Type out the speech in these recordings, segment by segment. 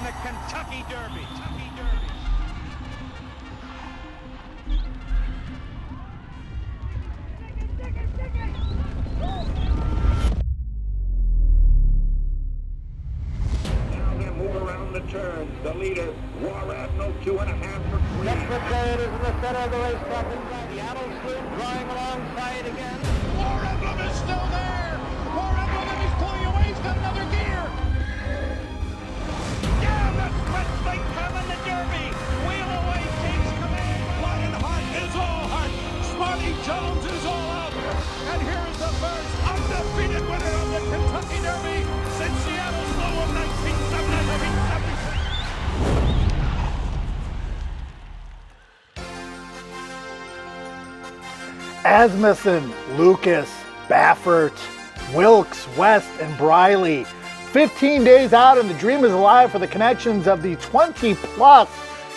the Kentucky Derby. The turn, the leader, War Admiral, 2.5 for free. Next Brigade is in the center of the racetrack. The Analysts drawing alongside again. War Emblem is still there. War Emblem is pulling away. He's got another gear. Yeah, the Swiss coming the Derby. Wheel away takes command. Lion Hart is all heart. Smarty Jones is all out. And here is the first undefeated winner of the Kentucky Derby since Seattle's low of 1970. Asmussen, Lucas, Baffert, Wilkes, West, and Briley. 15 days out and the dream is alive for the connections of the 20-plus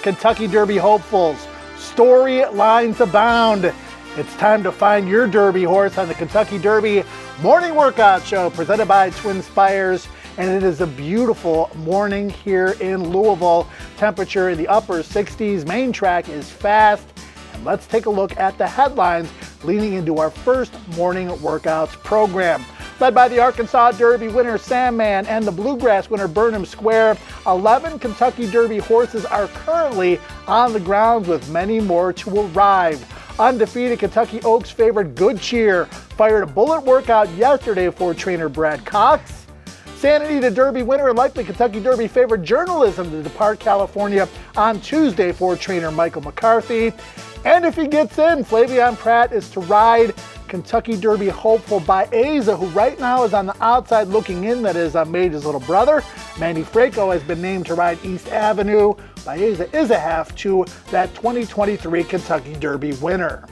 Kentucky Derby hopefuls. Storylines abound. It's time to find your Derby horse on the Kentucky Derby Morning Workout Show presented by Twin Spires. And it is a beautiful morning here in Louisville. Temperature in the upper 60s. Main track is fast. And let's take a look at the headlines leading into our first morning workouts program. Led by the Arkansas Derby winner Sandman and the Bluegrass winner Burnham Square, 11 Kentucky Derby horses are currently on the grounds with many more to arrive. Undefeated Kentucky Oaks favorite Good Cheer fired a bullet workout yesterday for trainer Brad Cox. Sanity, the Derby winner, and likely Kentucky Derby favorite Journalism to depart California on Tuesday for trainer Michael McCarthy. And if he gets in, Flavian Pratt is to ride Kentucky Derby hopeful Baeza, who right now is on the outside looking in. That is Mage's little brother. Manny Franco has been named to ride East Avenue. Baeza is a half to that 2023 Kentucky Derby winner.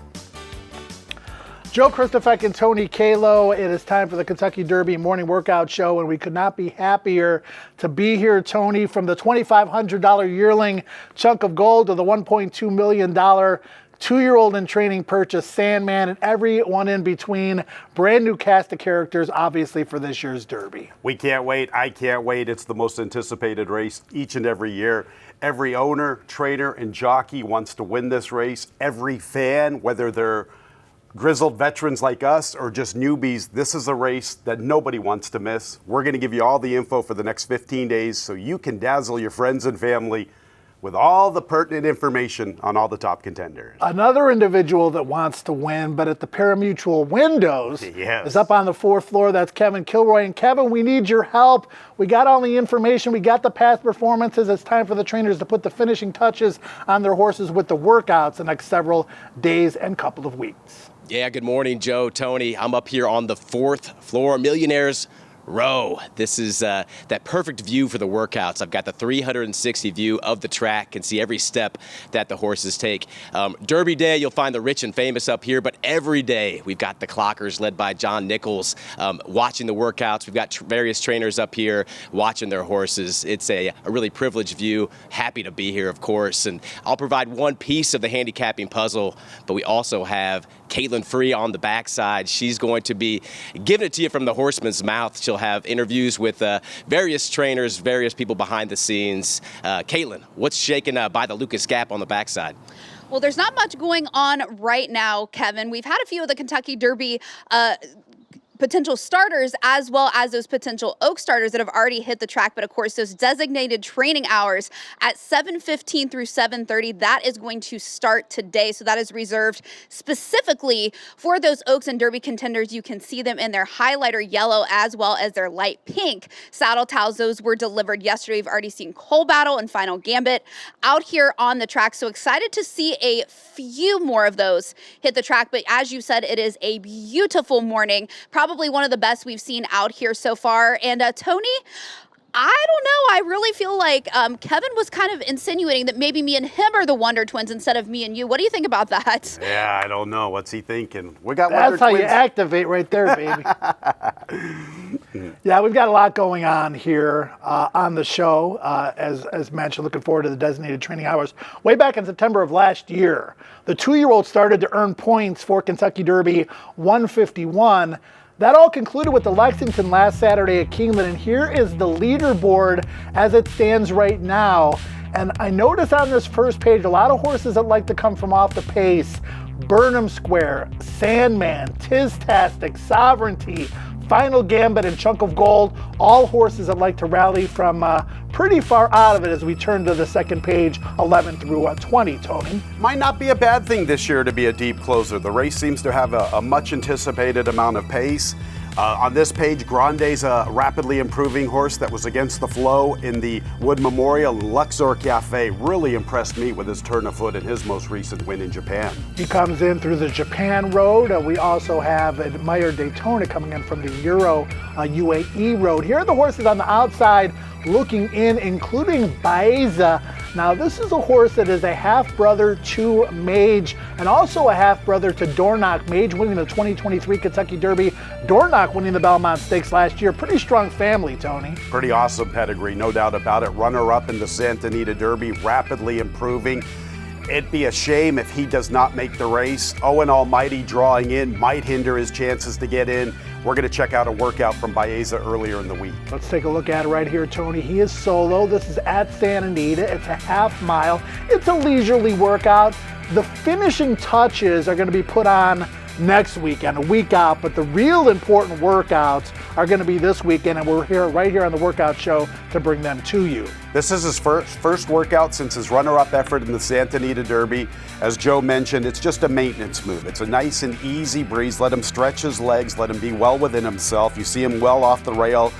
Joe Christofek and Tony Kalo, it is time for the Kentucky Derby Morning Workout Show, and we could not be happier to be here, Tony, from the $2,500 yearling chunk of gold to the $1.2 million two-year-old in training purchase, Sandman, and everyone in between. Brand new cast of characters, obviously, for this year's Derby. We can't wait. I can't wait. It's the most anticipated race each and every year. Every owner, trainer, and jockey wants to win this race. Every fan, whether they're grizzled veterans like us or just newbies, this is a race that nobody wants to miss. We're going to give you all the info for the next 15 days so you can dazzle your friends and family with all the pertinent information on all the top contenders. Another individual that wants to win, but at the pari-mutuel windows, yes, is up on the fourth floor. That's Kevin Kilroy. And Kevin, we need your help. We got all the information. We got the past performances. It's time for the trainers to put the finishing touches on their horses with the workouts the next several days and couple of weeks. Yeah, good morning, Joe, Tony. I'm up here on the fourth floor, Millionaires Row. This is that perfect view for the workouts. I've got the 360 view of the track, can see every step that the horses take. Derby Day, you'll find the rich and famous up here, but every day we've got the clockers led by John Nichols watching the workouts. We've got various trainers up here watching their horses. It's a really privileged view. Happy to be here, of course. And I'll provide one piece of the handicapping puzzle, but we also have Caitlin Free on the backside. She's going to be giving it to you from the horseman's mouth. She'll have interviews with various trainers, various people behind the scenes. Caitlin, what's shaking by the Lucas Gap on the backside? Well, there's not much going on right now, Kevin. We've had a few of the Kentucky Derby potential starters as well as those potential Oak starters that have already hit the track. But of course, those designated training hours at 7:15 through 7:30, that is going to start today. So that is reserved specifically for those Oaks and Derby contenders. You can see them in their highlighter yellow as well as their light pink saddle towels. Those were delivered yesterday. We've already seen Coal Battle and Final Gambit out here on the track. So excited to see a few more of those hit the track. But as you said, it is a beautiful morning. Probably one of the best we've seen out here so far. And Tony, I don't know. I really feel like Kevin was kind of insinuating that maybe me and him are the Wonder Twins instead of me and you. What do you think about that? Yeah, I don't know. What's he thinking? We got That's Wonder how Twins. you activate right there, baby. Yeah, we've got a lot going on here on the show. As mentioned, looking forward to the designated training hours. Way back in September of last year, the 2-year-old started to earn points for Kentucky Derby 151. That all concluded with the Lexington last Saturday at Keeneland, and here is the leaderboard as it stands right now. And I notice on this first page a lot of horses that like to come from off the pace. Burnham Square, Sandman, Tiztastic, Sovereignty, Final Gambit, and Chunk of Gold, all horses that like to rally from pretty far out of it as we turn to the second page, 11 through 20, Tony. Might not be a bad thing this year to be a deep closer. The race seems to have a much anticipated amount of pace. On this page, Grande's a rapidly improving horse that was against the flow in the Wood Memorial. Luxor Cafe really impressed me with his turn of foot in his most recent win in Japan. He comes in through the Japan Road. We also have Admire Daytona coming in from the Euro UAE Road. Here are the horses on the outside looking in, including Baeza. Now, this is a horse that is a half-brother to Mage and also a half-brother to Dornoch. Mage winning the 2023 Kentucky Derby, Dornoch winning the Belmont Stakes last year. Pretty strong family, Tony. Pretty awesome pedigree, no doubt about it. Runner-up in the Santa Anita Derby, rapidly improving. It'd be a shame if he does not make the race. Owen Almighty drawing in might hinder his chances to get in. We're going to check out a workout from Baeza earlier in the week. Let's take a look at it right here, Tony. He is solo. This is at Santa Anita. It's a half mile. It's a leisurely workout. The finishing touches are going to be put on next weekend, a week out, but the real important workouts are going to be this weekend, and we're here right here on the workout show to bring them to you. This is his first workout since his runner-up effort in the Santa Anita Derby. As Joe mentioned, it's just a maintenance move. It's a nice and easy breeze. Let him stretch his legs, let him be well within himself. You see him well off the rail.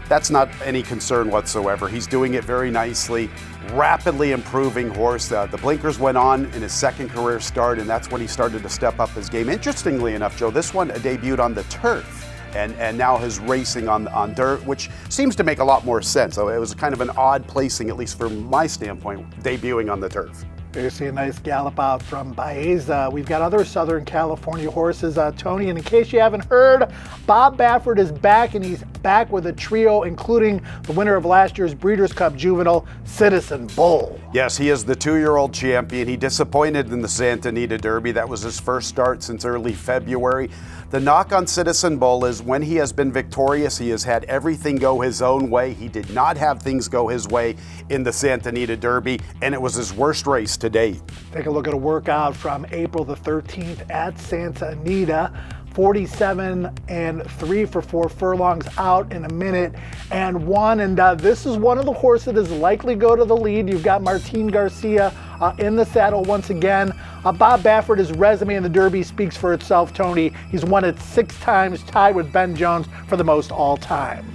That's not any concern whatsoever. He's doing it very nicely. Rapidly improving horse. The blinkers went on in his second career start, and that's when he started to step up his game. Interestingly enough, Joe, this one debuted on the turf and now is racing on dirt, which seems to make a lot more sense. So it was kind of an odd placing, at least from my standpoint, debuting on the turf. You see a nice gallop out from Baeza. We've got other Southern California horses, Tony, and in case you haven't heard, Bob Baffert is back, and he's back with a trio, including the winner of last year's Breeders' Cup Juvenile, Citizen Bull. Yes, he is the 2-year-old champion. He disappointed in the Santa Anita Derby. That was his first start since early February. The knock on Citizen Bull is when he has been victorious, he has had everything go his own way. He did not have things go his way in the Santa Anita Derby, and it was his worst race to date. Take a look at a workout from April the 13th at Santa Anita. 47 and 3 for 4 furlongs out in a minute and 1. And this is one of the horses that is likely to go to the lead. You've got Martin Garcia in the saddle once again. Bob Baffert, his resume in the Derby speaks for itself, Tony. He's won it 6 times, tied with Ben Jones for the most all time.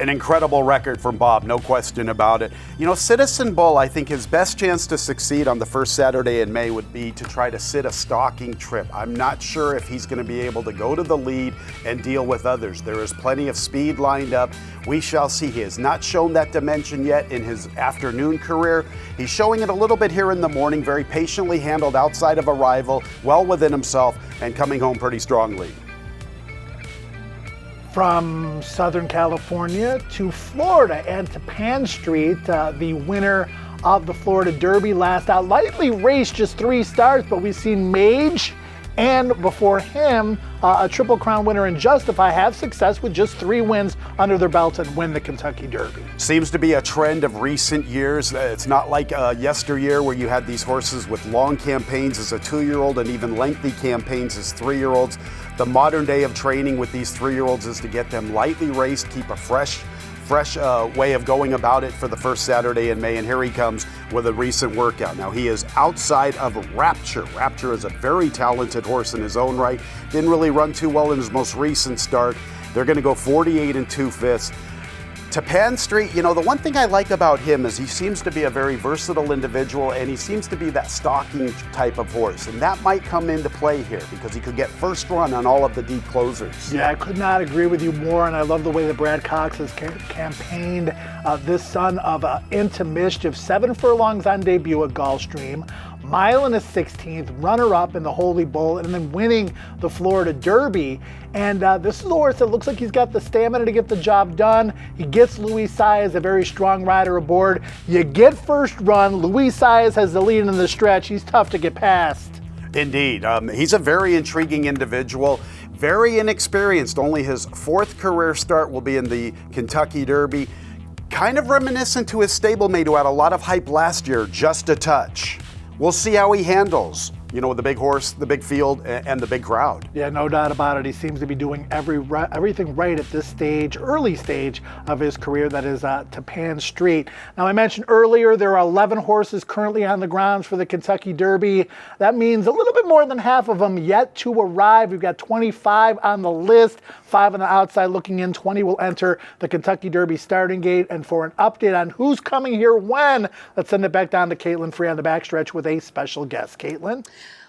An incredible record from Bob, no question about it. You know, Citizen Bull, I think his best chance to succeed on the first Saturday in May would be to try to sit a stalking trip. I'm not sure if he's going to be able to go to the lead and deal with others. There is plenty of speed lined up. We shall see. He has not shown that dimension yet in his afternoon career. He's showing it a little bit here in the morning, very patiently handled outside of a rival, well within himself, and coming home pretty strongly. From Southern California to Florida and to Penn Street, the winner of the Florida Derby last out. Lightly raced, just 3 starts, but we've seen Mage and before him, a Triple Crown winner in Justify have success with just 3 wins under their belt and win the Kentucky Derby. Seems to be a trend of recent years. It's not like yesteryear where you had these horses with long campaigns as a 2-year-old and even lengthy campaigns as 3-year-olds. The modern day of training with these 3-year-olds is to get them lightly raced, keep a fresh way of going about it for the first Saturday in May, and here he comes with a recent workout. Now he is outside of Rapture. Rapture is a very talented horse in his own right. Didn't really run too well in his most recent start. They're going to go 48 2/5. To Penn Street, you know, the one thing I like about him is he seems to be a very versatile individual, and he seems to be that stalking type of horse, and that might come into play here because he could get first run on all of the deep closers. Yeah, I could not agree with you more, and I love the way that Brad Cox has campaigned this son of Into Mischief. 7 furlongs on debut at Gulfstream. Mile and a 16th, runner-up in the Holy Bull, and then winning the Florida Derby. And this is a horse that looks like he's got the stamina to get the job done. He gets Luis Saez, a very strong rider, aboard. You get first run. Luis Saez has the lead in the stretch. He's tough to get past. Indeed. He's a very intriguing individual. Very inexperienced. Only his 4th career start will be in the Kentucky Derby. Kind of reminiscent to his stablemate who had a lot of hype last year, Just a Touch. We'll see how he handles, with the big horse, the big field, and the big crowd. Yeah, no doubt about it. He seems to be doing everything right at this stage, early stage of his career, that is Tappan Street. Now, I mentioned earlier there are 11 horses currently on the grounds for the Kentucky Derby. That means a little bit more than half of them yet to arrive. We've got 25 on the list, 5 on the outside looking in. 20 will enter the Kentucky Derby starting gate. And for an update on who's coming here when, let's send it back down to Caitlin Free on the backstretch with a special guest. Caitlin?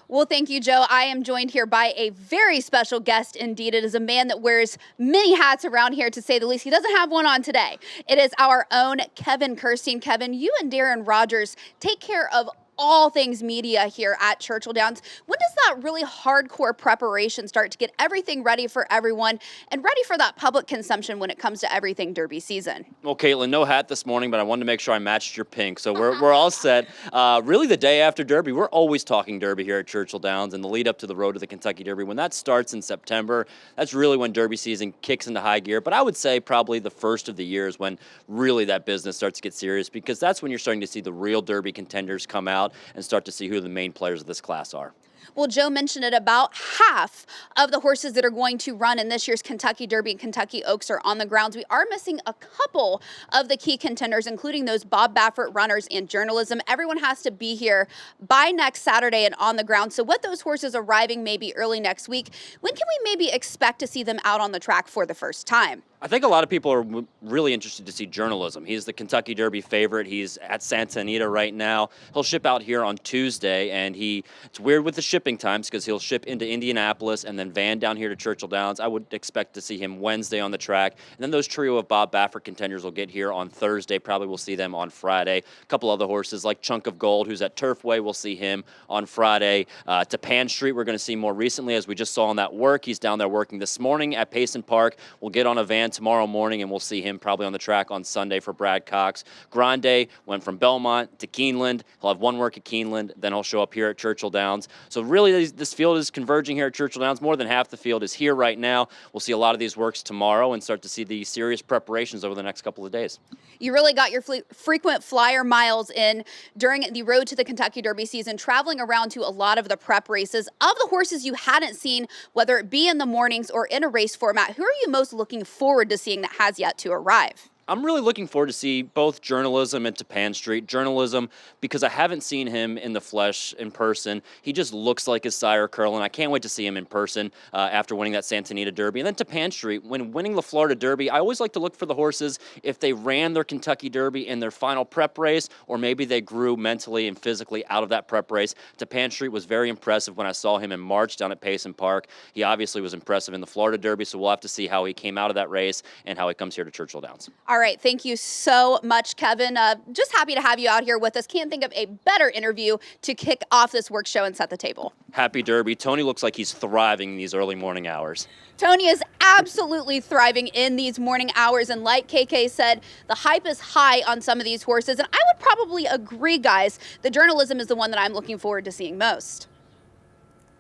Well, thank you, Joe. I am joined here by a very special guest indeed. It is a man that wears many hats around here, to say the least. He doesn't have one on today. It is our own Kevin Kirstein. Kevin, you and Darren Rogers take care of all things media here at Churchill Downs. When does that really hardcore preparation start to get everything ready for everyone and ready for that public consumption when it comes to everything Derby season? Well, Caitlin, no hat this morning, but I wanted to make sure I matched your pink. So we're all set. Really the day after Derby, we're always talking Derby here at Churchill Downs, and the lead up to the road to the Kentucky Derby. When that starts in September, that's really when Derby season kicks into high gear. But I would say probably the first of the year is when really that business starts to get serious, because that's when you're starting to see the real Derby contenders come out and start to see who the main players of this class are. Well, Joe mentioned it, about half of the horses that are going to run in this year's Kentucky Derby and Kentucky Oaks are on the grounds. We are missing a couple of the key contenders, including those Bob Baffert runners and journalism. Everyone has to be here by next Saturday and on the ground. So with those horses arriving maybe early next week, when can we maybe expect to see them out on the track for the first time? I think a lot of people are really interested to see journalism. He's the Kentucky Derby favorite. He's at Santa Anita right now. He'll ship out here on Tuesday, and it's weird with the shipping times because he'll ship into Indianapolis and then van down here to Churchill Downs. I would expect to see him Wednesday on the track. And then those trio of Bob Baffert contenders will get here on Thursday. Probably we'll see them on Friday. A couple other horses like Chunk of Gold, who's at Turfway, we'll see him on Friday. Tappan Street, we're going to see more recently, as we just saw on that work. He's down there working this morning at Payson Park. We'll get on a van tomorrow morning, and we'll see him probably on the track on Sunday for Brad Cox. Grande went from Belmont to Keeneland. He'll have one work at Keeneland, then he'll show up here at Churchill Downs. So really, this field is converging here at Churchill Downs. More than half the field is here right now. We'll see a lot of these works tomorrow and start to see the serious preparations over the next couple of days. You really got your frequent flyer miles in during the road to the Kentucky Derby season, traveling around to a lot of the prep races. Of the horses you hadn't seen, whether it be in the mornings or in a race format, who are you most looking forward to seeing that has yet to arrive? I'm really looking forward to see both journalism and Tappan Street. Journalism, because I haven't seen him in the flesh in person. He just looks like his sire, Curlin. I can't wait to see him in person after winning that Santa Anita Derby. And then Tappan Street, when winning the Florida Derby, I always like to look for the horses if they ran their Kentucky Derby in their final prep race, or maybe they grew mentally and physically out of that prep race. Tappan Street was very impressive when I saw him in March down at Payson Park. He obviously was impressive in the Florida Derby, so we'll have to see how he came out of that race and how he comes here to Churchill Downs. All right, thank you so much, Kevin. Just happy to have you out here with us. Can't think of a better interview to kick off this work show and set the table. Happy Derby. Tony looks like he's thriving in these early morning hours. Tony is absolutely thriving in these morning hours, and like KK said, the hype is high on some of these horses, and I would probably agree, guys. The journalism is the one that I'm looking forward to seeing most.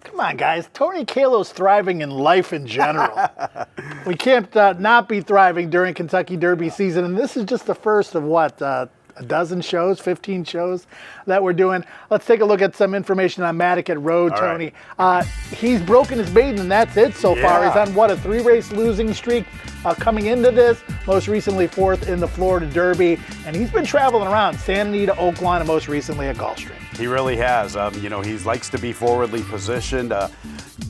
Come on, guys. Tony Kalo's thriving in life in general. We can't not be thriving during Kentucky Derby season, and this is just the first of what, a dozen shows, 15 shows that we're doing. Let's take a look at some information on Matticat Road, Tony. Right. He's broken his maiden, and that's it so far. He's on, what, a 3-race losing streak coming into this, most recently 4th in the Florida Derby, and he's been traveling around Santa Anita, Oaklawn, and most recently at Gulfstream. He really has. He likes to be forwardly positioned.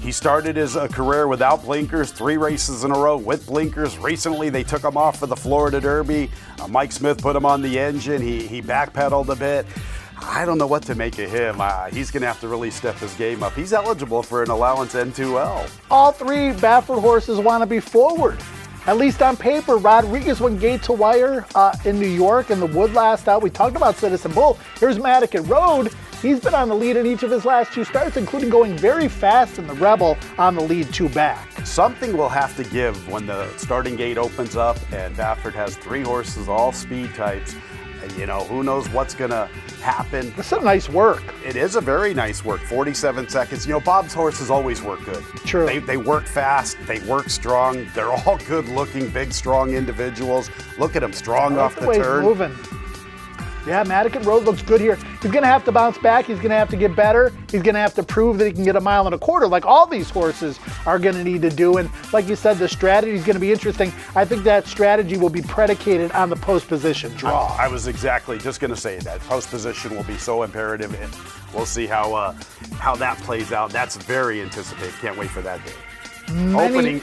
He started his career without blinkers, 3 races in a row with blinkers. Recently, they took him off for the Florida Derby. Mike Smith put him on the engine. He backpedaled a bit. I don't know what to make of him. He's going to have to really step his game up. He's eligible for an allowance N2L. All 3 Baffert horses want to be forward. At least on paper. Rodriguez went gate to wire in New York in the Wood last out. We talked about Citizen Bull. Here's Matticat Road. He's been on the lead in each of his last 2 starts, including going very fast in the Rebel on the lead 2 back. Something will have to give when the starting gate opens up and Baffert has 3 horses, all speed types. You know, who knows what's going to happen. This is a nice work. It is a very nice work, 47 seconds. You know, Bob's horses always work good. True. They work fast, they work strong. They're all good-looking, big, strong individuals. Look at him, strong off the way turn. He's moving. Yeah, Madigan Road looks good here. He's going to have to bounce back. He's going to have to get better. He's going to have to prove that he can get 1.25 miles, like all these horses are going to need to do. And like you said, the strategy is going to be interesting. I think that strategy will be predicated on the post position draw. I was exactly just going to say that. Post position will be so imperative, and we'll see how that plays out. That's very anticipated. Can't wait for that day.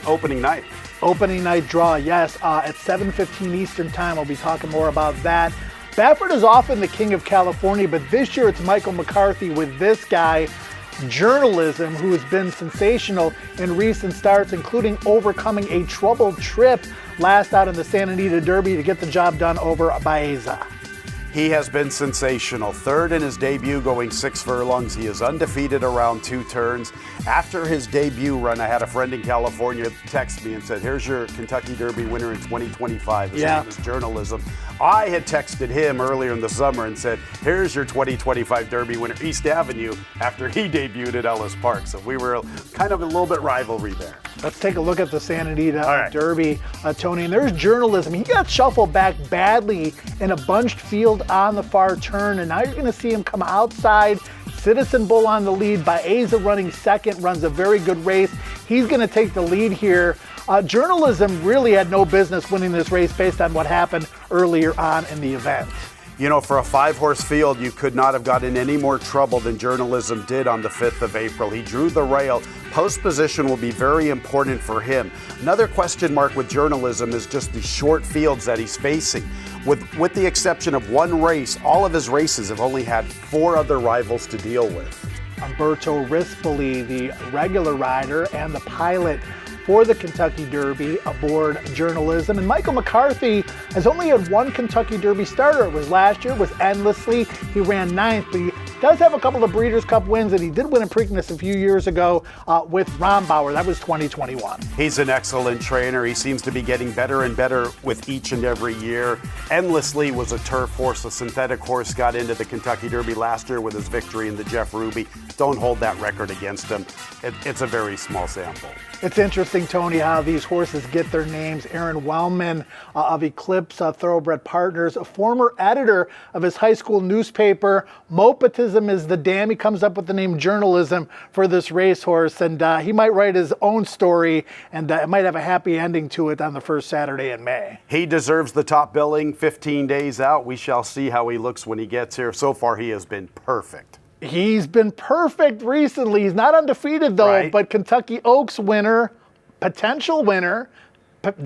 Opening night. Opening night draw, yes. At 7:15 Eastern time, we'll be talking more about that. Baffert is often the king of California, but this year it's Michael McCarthy with this guy, Journalism, who has been sensational in recent starts, including overcoming a troubled trip last out in the Santa Anita Derby to get the job done over Baeza. He has been sensational. Third in his debut, going 6 furlongs. He is undefeated around 2 turns. After his debut run, I had a friend in California text me and said, here's your Kentucky Derby winner in 2025. His name is Journalism. I had texted him earlier in the summer and said, here's your 2025 Derby winner, East Avenue, after he debuted at Ellis Park. So we were kind of a little bit rivalry there. Let's take a look at the Santa Anita Derby, Tony. And there's Journalism. He got shuffled back badly in a bunched field on the far turn, and now you're going to see him come outside. Citizen Bull on the lead. Baeza running second, runs a very good race. He's going to take the lead here. Journalism really had no business winning this race based on what happened earlier on in the event. You know, for a 5-horse field, you could not have gotten any more trouble than Journalism did on the 5th of April. He drew the rail. Post position will be very important for him. Another question mark with Journalism is just the short fields that he's facing. With the exception of one race, all of his races have only had 4 other rivals to deal with. Umberto Rispoli, the regular rider and the pilot for the Kentucky Derby aboard Journalism. And Michael McCarthy has only had 1 Kentucky Derby starter. It was last year, it was endlessly. He ran 9th, but he does have a couple of Breeders' Cup wins, and he did win in Preakness a few years ago with Rombauer. That was 2021. He's an excellent trainer. He seems to be getting better and better with each and every year. Endlessly was a turf horse, a synthetic horse, got into the Kentucky Derby last year with his victory in the Jeff Ruby. Don't hold that record against him. It's a very small sample. It's interesting, Tony, how these horses get their names. Aaron Wellman of Eclipse Thoroughbred Partners, a former editor of his high school newspaper. Mopetism is the dam. He comes up with the name Journalism for this racehorse, and he might write his own story, and it might have a happy ending to it on the first Saturday in May. He deserves the top billing 15 days out. We shall see how he looks when he gets here. So far, he has been perfect. He's been perfect recently. He's not undefeated, though, but Kentucky Oaks winner, potential winner,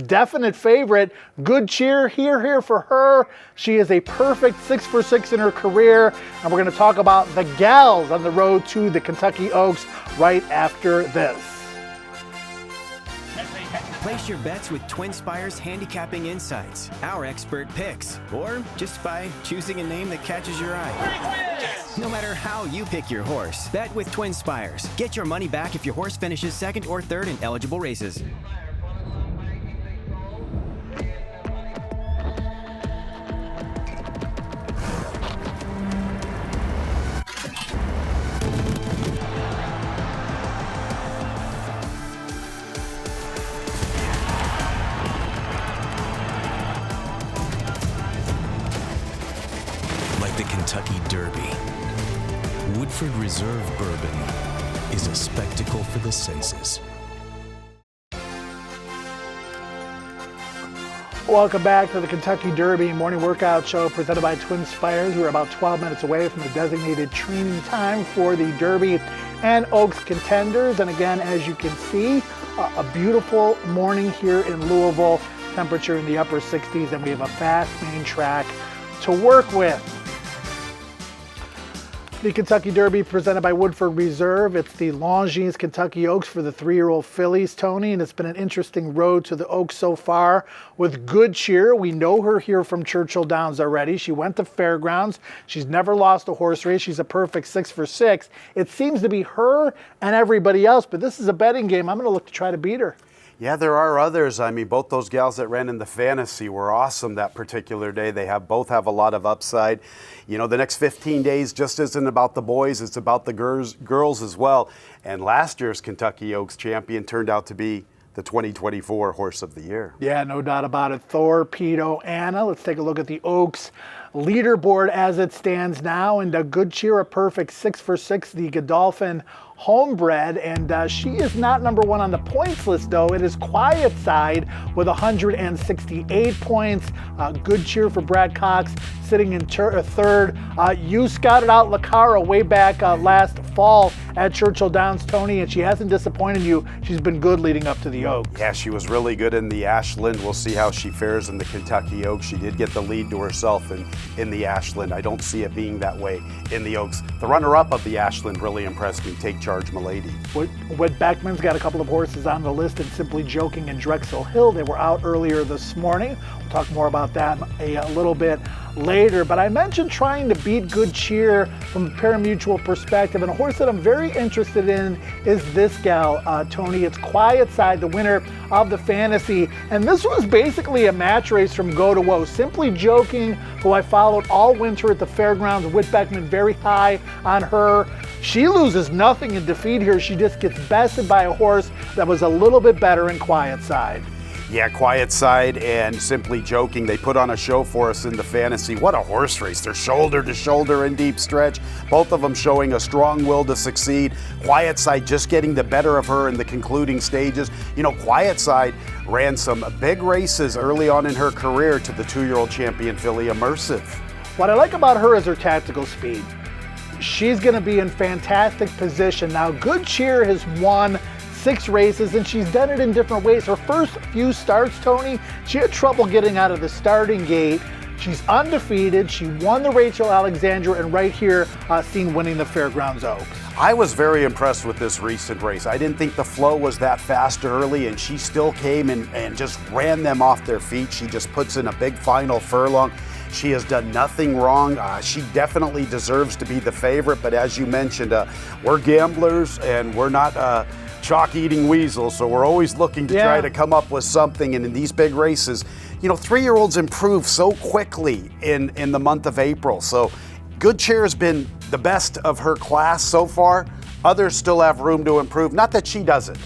definite favorite. Good cheer here for her. She is a perfect 6 for 6 in her career. And we're going to talk about the gals on the road to the Kentucky Oaks right after this. Place your bets with Twin Spires Handicapping Insights, our expert picks, or just by choosing a name that catches your eye. No matter how you pick your horse, bet with Twin Spires. Get your money back if your horse finishes 2nd or 3rd in eligible races. Like the Kentucky Derby, Woodford Reserve Bourbon is a spectacle for the senses. Welcome back to the Kentucky Derby morning workout show presented by Twin Spires. We're about 12 minutes away from the designated training time for the Derby and Oaks contenders. And again, as you can see, a beautiful morning here in Louisville, temperature in the upper 60s, and we have a fast main track to work with. The Kentucky Derby presented by Woodford Reserve. It's the Longines Kentucky Oaks for the 3-year-old fillies, Tony, and it's been an interesting road to the Oaks so far with good cheer. We know her here from Churchill Downs already. She went to Fairgrounds. She's never lost a horse race. She's a perfect 6 for 6. It seems to be her and everybody else, but this is a betting game. I'm going to look to try to beat her. Yeah, there are others. I mean, both those gals that ran in the fantasy were awesome that particular day. They both have a lot of upside. You know, the next 15 days just isn't about the boys, it's about the girls as well. And last year's Kentucky Oaks champion turned out to be the 2024 Horse of the Year. Yeah, no doubt about it. Torpedo Anna. Let's take a look at the Oaks leaderboard as it stands now. And a Good Cheer, a perfect 6 for 6, the Godolphin homebred, and she is not number 1 on the points list, though. It is Quiet Side with 168 points. Good Cheer for Brad Cox sitting in third. You scouted out Lacara way back last fall at Churchill Downs, Tony, and she hasn't disappointed you. She's been good leading up to the Oaks. Yeah, she was really good in the Ashland. We'll see how she fares in the Kentucky Oaks. She did get the lead to herself in the Ashland. I don't see it being that way in the Oaks. The runner-up of the Ashland really impressed me. Take Charge Milady. Whit Beckman's got a couple of horses on the list, and Simply Joking and Drexel Hill. They were out earlier this morning. We'll talk more about that a little bit later. But I mentioned trying to beat Good Cheer from a pari-mutuel perspective, and a horse that I'm very interested in is this gal, Tony. It's Quiet Side, the winner of the fantasy, and this was basically a match race from go to woe. Simply Joking, who I followed all winter at the fairgrounds. Whit Beckman very high on her. She loses nothing in defeat here. She just gets bested by a horse that was a little bit better in Quiet Side. Yeah, Quiet Side and Simply Joking, they put on a show for us in the fantasy. What a horse race. They're shoulder to shoulder in deep stretch. Both of them showing a strong will to succeed. Quiet Side just getting the better of her in the concluding stages. You know, Quiet Side ran some big races early on in her career to the 2-year-old champion filly Immersive. What I like about her is her tactical speed. She's going to be in fantastic position. Now, Good Cheer has won 6 races, and she's done it in different ways. Her first few starts, Tony, she had trouble getting out of the starting gate. She's undefeated. She won the Rachel Alexandra, and right here, seen winning the Fairgrounds Oaks. I was very impressed with this recent race. I didn't think the flow was that fast early, and she still came and just ran them off their feet. She just puts in a big final furlong. She has done nothing wrong. She definitely deserves to be the favorite, but as you mentioned, we're gamblers and we're not chalk-eating weasels, so we're always looking to try to come up with something. And in these big races, you know, 3-year-olds improve so quickly in the month of April. So Good Cheer has been the best of her class so far. Others still have room to improve. Not that she doesn't.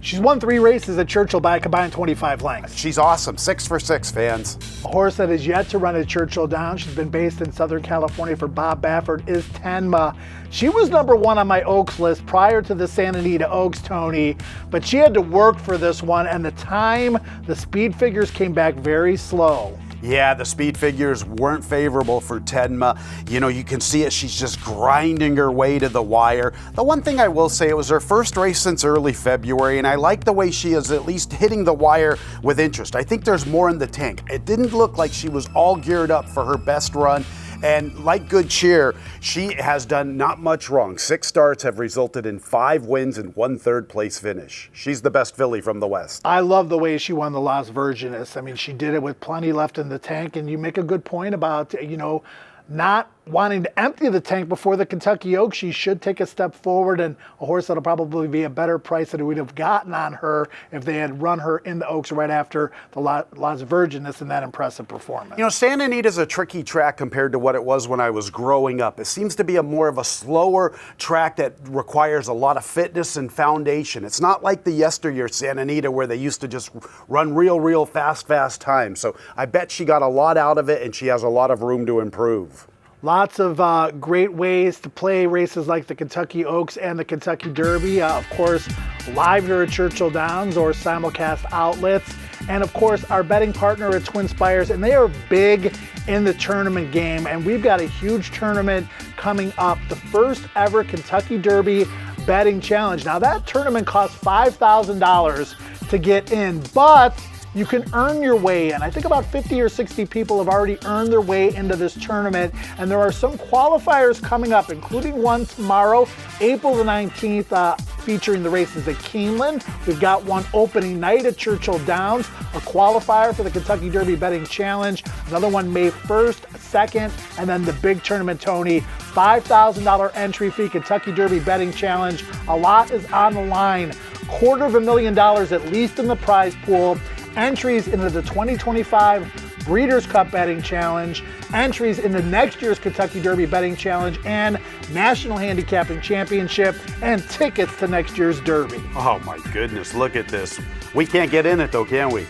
She's won 3 races at Churchill by a combined 25 lengths. She's awesome. 6 for 6, fans. A horse that is yet to run at Churchill Downs. She's been based in Southern California for Bob Baffert is Tenma. She was number 1 on my Oaks list prior to the Santa Anita Oaks, Tony, but she had to work for this one, and the speed figures came back very slow. Yeah, the speed figures weren't favorable for Tenma. You know, you can see it. She's just grinding her way to the wire. The one thing I will say, it was her first race since early February, and I like the way she is at least hitting the wire with interest. I think there's more in the tank. It didn't look like she was all geared up for her best run. And like Good Cheer, she has done not much wrong. 6 starts have resulted in 5 wins and 1 third-place finish. She's the best filly from the West. I love the way she won the Las Virgenes. I mean, she did it with plenty left in the tank, and you make a good point about, you know, not wanting to empty the tank before the Kentucky Oaks. She should take a step forward, and a horse that'll probably be a better price than we'd have gotten on her if they had run her in the Oaks right after the Las Virgenes and that impressive performance. You know, Santa Anita's a tricky track compared to what it was when I was growing up. It seems to be more of a slower track that requires a lot of fitness and foundation. It's not like the yesteryear Santa Anita where they used to just run real fast times. So I bet she got a lot out of it, and she has a lot of room to improve. Lots of great ways to play races like the Kentucky Oaks and the Kentucky Derby. Of course, live here at Churchill Downs or simulcast outlets. And of course, our betting partner at Twin Spires, and they are big in the tournament game. And we've got a huge tournament coming up, the first ever Kentucky Derby betting challenge. Now that tournament costs $5,000 to get in, but you can earn your way in. I think about 50 or 60 people have already earned their way into this tournament, and there are some qualifiers coming up, including one tomorrow, April the 19th, featuring the races at Keeneland. We've got one opening night at Churchill Downs, a qualifier for the Kentucky Derby Betting Challenge, another one May 1st, 2nd, and then the big tournament, Tony, $5,000 entry fee, Kentucky Derby Betting Challenge. A lot is on the line. $250,000 at least in the prize pool, entries into the 2025 Breeders' Cup Betting Challenge, entries into next year's Kentucky Derby Betting Challenge and National Handicapping Championship, and tickets to next year's Derby. Oh my goodness, look at this. We can't get in it though, can we?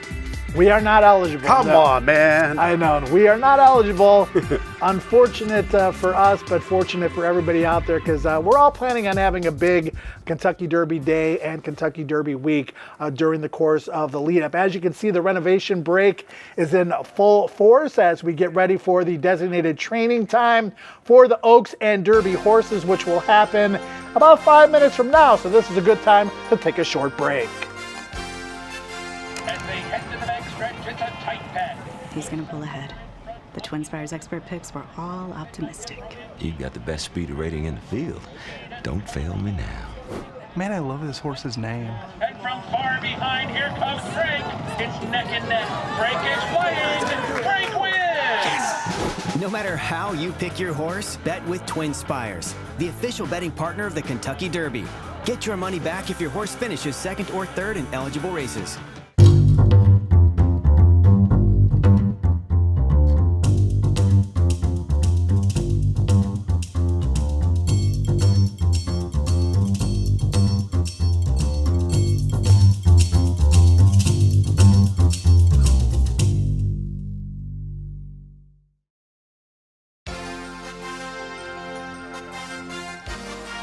We are not eligible. Come on, man. I know. We are not eligible. Unfortunate for us, but fortunate for everybody out there, because we're all planning on having a big Kentucky Derby Day and Kentucky Derby Week during the course of the lead-up. As you can see, the renovation break is in full force as we get ready for the designated training time for the Oaks and Derby horses, which will happen about 5 minutes from now. So this is a good time to take a short break. As they head to the next stretch, it's a tight pack. He's going to pull ahead. The Twin Spires expert picks were all optimistic. You've got the best speed rating in the field. Don't fail me now. Man, I love this horse's name. And from far behind, here comes Frank. It's neck and neck. Frank is winning. Frank wins! No matter how you pick your horse, bet with Twin Spires, the official betting partner of the Kentucky Derby. Get your money back if your horse finishes second or third in eligible races.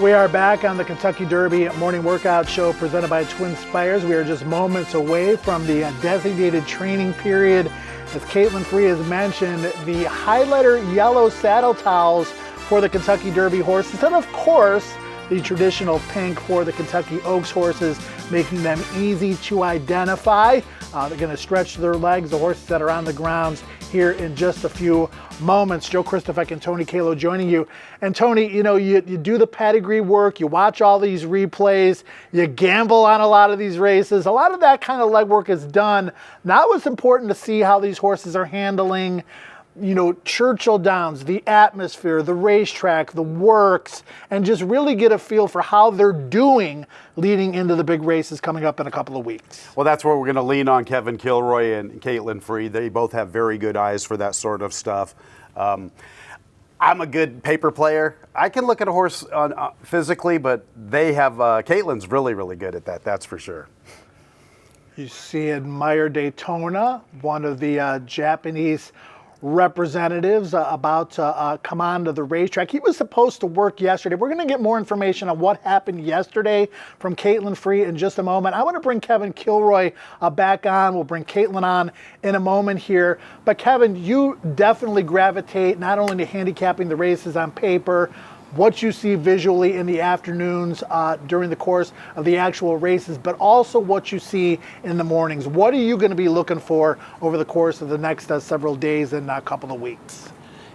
We are back on the Kentucky Derby morning workout show presented by Twin Spires. We are just moments away from the designated training period. As Caitlin Free has mentioned, the highlighter yellow saddle towels for the Kentucky Derby horses, and of course, the traditional pink for the Kentucky Oaks horses, making them easy to identify. They're going to stretch their legs, the horses that are on the grounds, here in just a few moments. Joe Christofek and Tony Kalo joining you. And Tony, you know, you do the pedigree work, you watch all these replays, you gamble on a lot of these races. A lot of that kind of legwork is done. Now it's important to see how these horses are handling, you know, Churchill Downs, the atmosphere, the racetrack, the works, and just really get a feel for how they're doing leading into the big races coming up in a couple of weeks. Well, that's where we're going to lean on Kevin Kilroy and Caitlin Free. They both have very good eyes for that sort of stuff. I'm a good paper player. I can look at a horse physically, but they have, Caitlin's really, really good at that, that's for sure. You see Admire Daytona, one of the Japanese representatives about to come on to the racetrack. He was supposed to work yesterday. We're going to get more information on what happened yesterday from Caitlin Free in just a moment. I want to bring Kevin Kilroy back on. We'll bring Caitlin on in a moment here. But Kevin, you definitely gravitate not only to handicapping the races on paper, what you see visually in the afternoons during the course of the actual races, but also what you see in the mornings. What are you going to be looking for over the course of the next several days and a couple of weeks?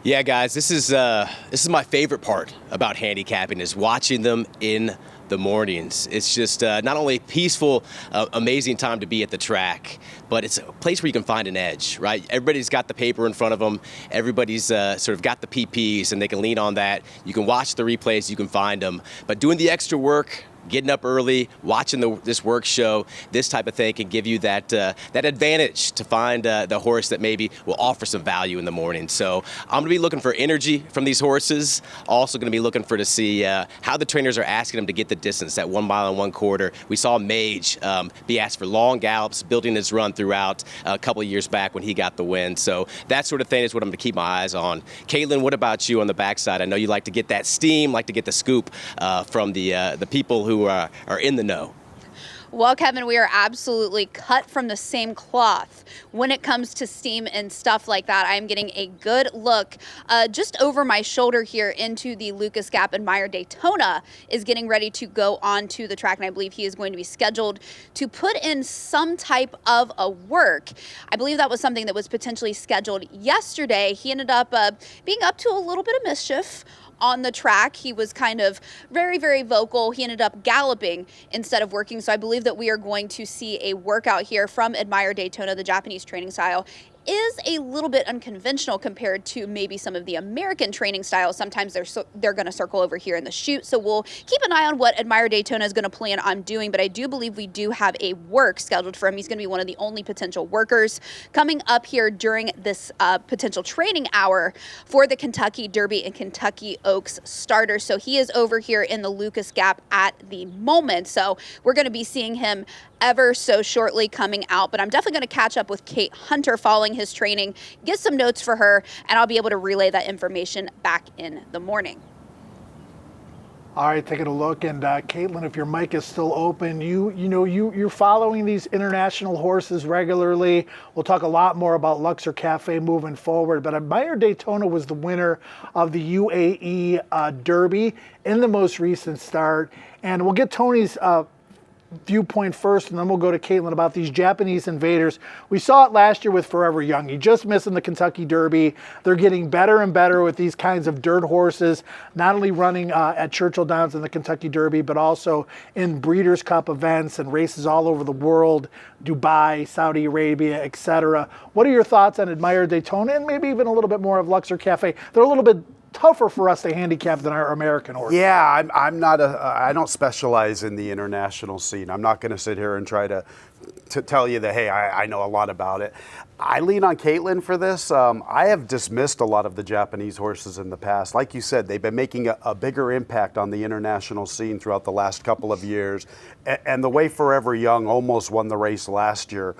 Yeah, guys, this is my favorite part about handicapping, is watching them in the mornings. It's just not only peaceful, amazing time to be at the track, but it's a place where you can find an edge, right? Everybody's got the paper in front of them. Everybody's sort of got the PPs, and they can lean on that. You can watch the replays, you can find them. But doing the extra work, getting up early, watching this work show, this type of thing can give you that advantage to find the horse that maybe will offer some value in the morning. So I'm going to be looking for energy from these horses. Also going to be looking to see how the trainers are asking them to get the distance, that 1 mile and 1/4. We saw Mage be asked for long gallops, building his run throughout a couple of years back when he got the win. So that sort of thing is what I'm going to keep my eyes on. Caitlin, what about you on the backside? I know you like to get that steam, like to get the scoop from the people who are in the know. Well, Kevin, we are absolutely cut from the same cloth when it comes to steam and stuff like that. I'm getting a good look just over my shoulder here into the Lucas Gap. Admire Daytona is getting ready to go onto the track, and I believe he is going to be scheduled to put in some type of a work. I believe that was something that was potentially scheduled yesterday. He ended up being up to a little bit of mischief on the track. He was kind of very, very vocal. He ended up galloping instead of working. So I believe that we are going to see a workout here from Admire Daytona, the Japanese training style. is a little bit unconventional compared to maybe some of the American training styles. Sometimes they're going to circle over here in the chute. So we'll keep an eye on what Admire Daytona is going to plan on doing. But I do believe we do have a work scheduled for him. He's going to be one of the only potential workers coming up here during this potential training hour for the Kentucky Derby and Kentucky Oaks starters. So he is over here in the Lucas Gap at the moment. So we're going to be seeing him ever so shortly coming out, but I'm definitely going to catch up with Kate Hunter following his training, get some notes for her, and I'll be able to relay that information back in the morning. All right, taking a look, and Caitlin, if your mic is still open, you're following these international horses regularly. We'll talk a lot more about Luxor Cafe moving forward, but Admire Daytona was the winner of the UAE Derby in the most recent start, and we'll get Tony's viewpoint first, and then we'll go to Caitlin about these Japanese invaders. We saw it last year with Forever Young. He just missed in the Kentucky Derby. They're getting better and better with these kinds of dirt horses, not only running at Churchill Downs in the Kentucky Derby, but also in Breeders' Cup events and races all over the world, Dubai, Saudi Arabia, etc. What are your thoughts on Admire Daytona and maybe even a little bit more of Luxor Cafe? They're a little bit tougher for us to handicap than our American horses. Yeah, I don't specialize in the international scene. I'm not going to sit here and try to tell you that, hey, I know a lot about it. I lean on Caitlin for this. I have dismissed a lot of the Japanese horses in the past. Like you said, they've been making a bigger impact on the international scene throughout the last couple of years. And the way Forever Young almost won the race last year,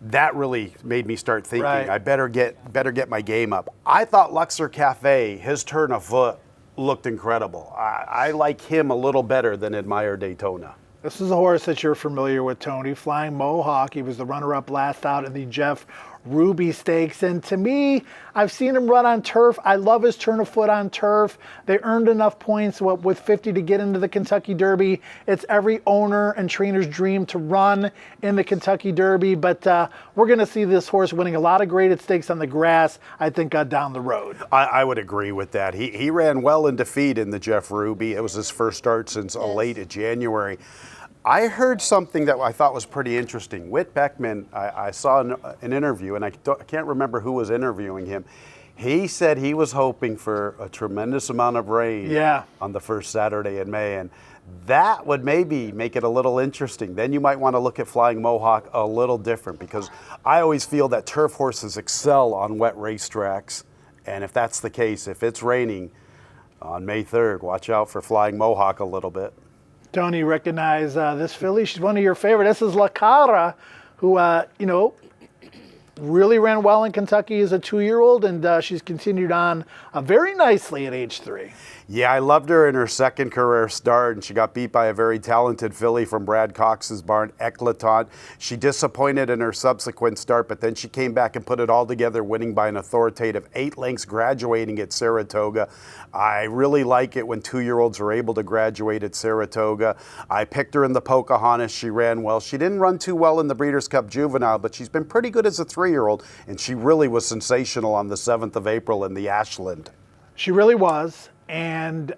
that really made me start thinking, right, I better get my game up. I thought Luxor Cafe, his turn of foot looked incredible. I like him a little better than Admire Daytona. This is a horse that you're familiar with, Tony. Flying Mohawk. He was the runner-up last out in the Jeff Ruby Stakes. And to me, I've seen him run on turf. I love his turn of foot on turf. They earned enough points with 50 to get into the Kentucky Derby. It's every owner and trainer's dream to run in the Kentucky Derby. But we're going to see this horse winning a lot of graded stakes on the grass, I think, down the road. I would agree with that. He ran well in defeat in the Jeff Ruby. It was his first start since late January. I heard something that I thought was pretty interesting. Whit Beckman, I saw an interview, and I can't remember who was interviewing him. He said he was hoping for a tremendous amount of rain on the first Saturday in May, and that would maybe make it a little interesting. Then you might want to look at Flying Mohawk a little different, because I always feel that turf horses excel on wet racetracks, and if that's the case, if it's raining on May 3rd, watch out for Flying Mohawk a little bit. Tony, recognize this filly. She's one of your favorite. This is La Cara, who, really ran well in Kentucky as a 2-year-old, and she's continued on very nicely at age 3. Yeah, I loved her in her second career start, and she got beat by a very talented filly from Brad Cox's barn, Eclatant. She disappointed in her subsequent start, but then she came back and put it all together, winning by an authoritative 8 lengths, graduating at Saratoga. I really like it when 2-year-olds are able to graduate at Saratoga. I picked her in the Pocahontas. She ran well. She didn't run too well in the Breeders' Cup Juvenile, but she's been pretty good as a 3-year-old, and she really was sensational on the 7th of April in the Ashland. She really was. And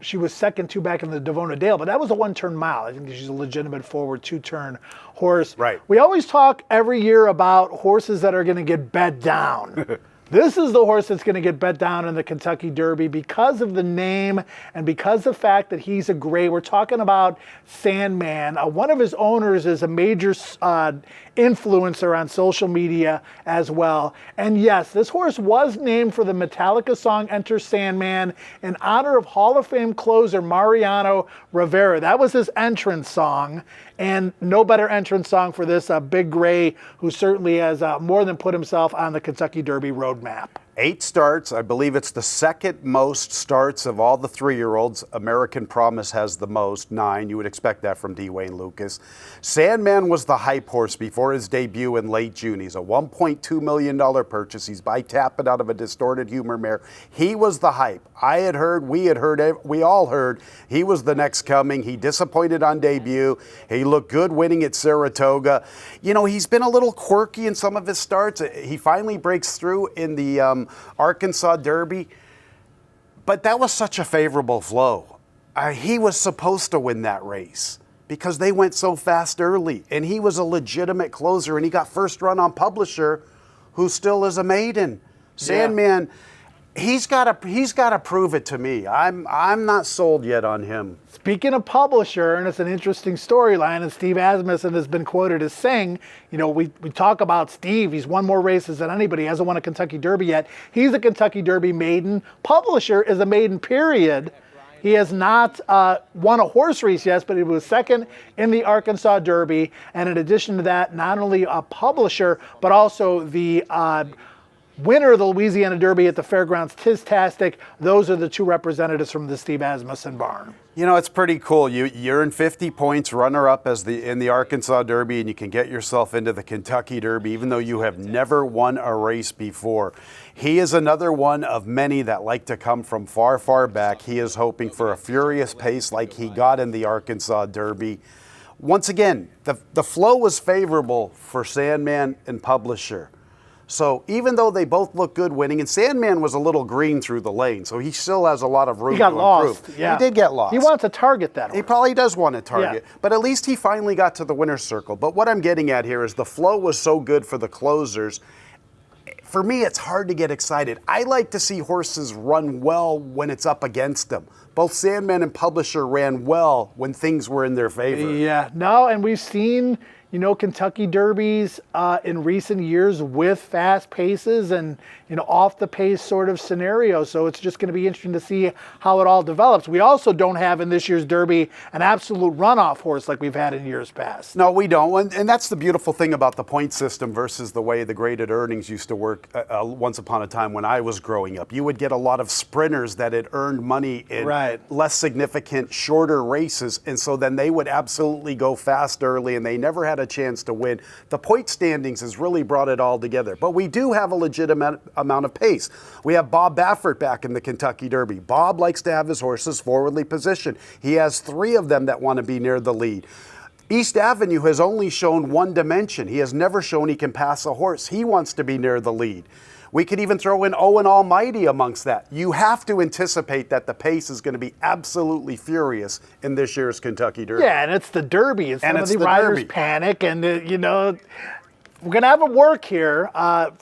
she was second back in the Devona Dale, but that was a 1-turn mile. I think she's a legitimate forward 2-turn horse. Right. We always talk every year about horses that are going to get bet down. This is the horse that's going to get bet down in the Kentucky Derby because of the name and because of the fact that he's a gray. We're talking about Sandman. One of his owners is a major influencer on social media as well. And yes, this horse was named for the Metallica song Enter Sandman in honor of Hall of Fame closer Mariano Rivera. That was his entrance song. And no better entrance song for this big gray, who certainly has more than put himself on the Kentucky Derby roadmap. 8 starts. I believe it's the second most starts of all the 3-year-olds. American Promise has the most, 9. You would expect that from D. Wayne Lucas. Sandman was the hype horse before his debut in late June. He's a $1.2 million purchase. He's by tapping out of a distorted humor mare. He was the hype. We all heard he was the next coming. He disappointed on debut. He looked good winning at Saratoga. You know, he's been a little quirky in some of his starts. He finally breaks through in the Arkansas Derby, but that was such a favorable flow. He was supposed to win that race. because they went so fast early. And he was a legitimate closer, and he got first run on Publisher, who still is a maiden. Sandman, he's got to prove it to me. I'm not sold yet on him. Speaking of Publisher, and it's an interesting storyline, and Steve Asmussen has been quoted as saying, you know, we talk about Steve, he's won more races than anybody, he hasn't won a Kentucky Derby yet. He's a Kentucky Derby maiden. Publisher is a maiden, period. He has not won a horse race yet, but he was second in the Arkansas Derby. And in addition to that, not only a Publisher, but also the winner of the Louisiana Derby at the fairgrounds, Tistastic. Those are the two representatives from the Steve Asmussen barn. You know, it's pretty cool. You earn 50 points, runner-up in the Arkansas Derby, and you can get yourself into the Kentucky Derby, even though you have never won a race before. He is another one of many that like to come from far, far back. He is hoping for a furious pace like he got in the Arkansas Derby. Once again, the flow was favorable for Sandman and Publisher. So even though they both look good winning, and Sandman was a little green through the lane, so he still has a lot of room to improve. He got lost. Yeah. He did get lost. He wants to target that horse. He probably does want to target. Yeah. But at least he finally got to the winner's circle. But what I'm getting at here is the flow was so good for the closers. For me, it's hard to get excited. I like to see horses run well when it's up against them. Both Sandman and Publisher ran well when things were in their favor. Yeah, no, and we've seen, you know, Kentucky Derbies in recent years with fast paces and, you know, off the pace sort of scenarios. So it's just going to be interesting to see how it all develops. We also don't have in this year's Derby an absolute runoff horse like we've had in years past. No, we don't. And that's the beautiful thing about the point system versus the way the graded earnings used to work once upon a time when I was growing up. You would get a lot of sprinters that had earned money in less significant, shorter races. And so then they would absolutely go fast early and they never had a chance to win. The point standings has really brought it all together. But we do have a legitimate amount of pace. We have Bob Baffert back in the Kentucky Derby. Bob likes to have his horses forwardly positioned. He has 3 of them that want to be near the lead. East Avenue has only shown one dimension. He has never shown he can pass a horse. He wants to be near the lead. We could even throw in Owen Almighty amongst that. You have to anticipate that the pace is going to be absolutely furious in this year's Kentucky Derby. Yeah, and it's the Derby. And some of the riders panic, and, you know, we're going to have it work here.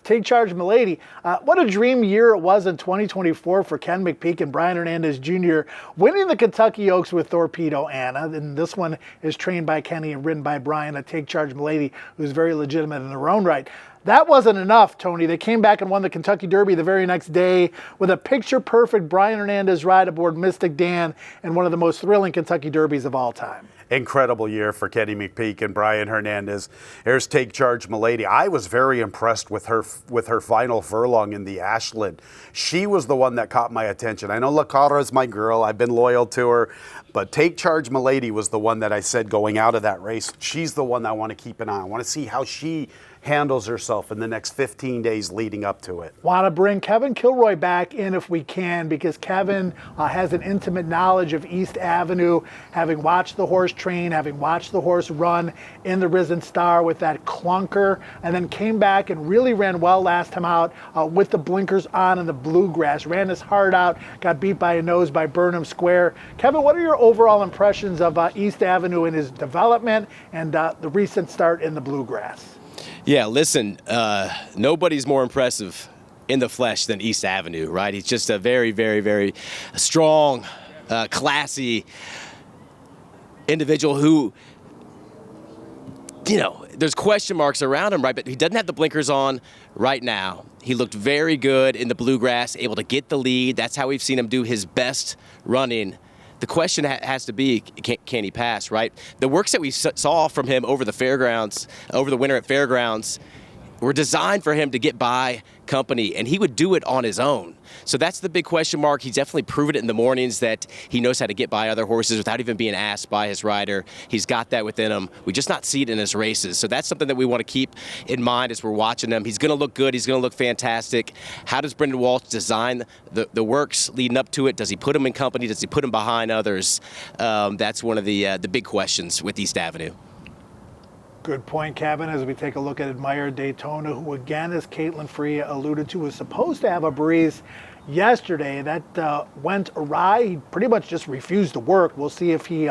Take charge, milady. What a dream year it was in 2024 for Ken McPeek and Brian Hernandez Jr. winning the Kentucky Oaks with Torpedo Anna. And this one is trained by Kenny and ridden by Brian, a Take Charge Milady, who's very legitimate in her own right. That wasn't enough, Tony. They came back and won the Kentucky Derby the very next day with a picture-perfect Brian Hernandez ride aboard Mystic Dan in one of the most thrilling Kentucky Derbies of all time. Incredible year for Kenny McPeek and Brian Hernandez. Here's Take Charge Milady. I was very impressed with her final furlong in the Ashland. She was the one that caught my attention. I know La Cara is my girl. I've been loyal to her. But Take Charge Milady was the one that I said going out of that race, she's the one I want to keep an eye on. I want to see how she handles herself in the next 15 days leading up to it. Want to bring Kevin Kilroy back in if we can, because Kevin has an intimate knowledge of East Avenue, having watched the horse train, having watched the horse run in the Risen Star with that clunker, and then came back and really ran well last time out with the blinkers on in the Bluegrass. Ran his heart out, got beat by a nose by Burnham Square. Kevin, what are your overall impressions of East Avenue in his development and the recent start in the Bluegrass? Yeah, listen, nobody's more impressive in the flesh than East Avenue, right? He's just a very, very, very strong, classy individual who, you know, there's question marks around him, right? But he doesn't have the blinkers on right now. He looked very good in the Bluegrass, able to get the lead. That's how we've seen him do his best running. The question has to be, can he pass, right? The works that we saw from him over the fairgrounds, over the winter at fairgrounds, were designed for him to get by company, and he would do it on his own. So that's the big question mark. He's definitely proven it in the mornings that he knows how to get by other horses without even being asked by his rider. He's got that within him. We just not see it in his races. So that's something that we want to keep in mind as we're watching him. He's going to look good. He's going to look fantastic. How does Brendan Walsh design the works leading up to it? Does he put them in company? Does he put them behind others? That's one of the big questions with East Avenue. Good point, Kevin, as we take a look at Admire Daytona, who again, as Caitlin Free alluded to, was supposed to have a breeze yesterday. That went awry. He pretty much just refused to work. We'll see if he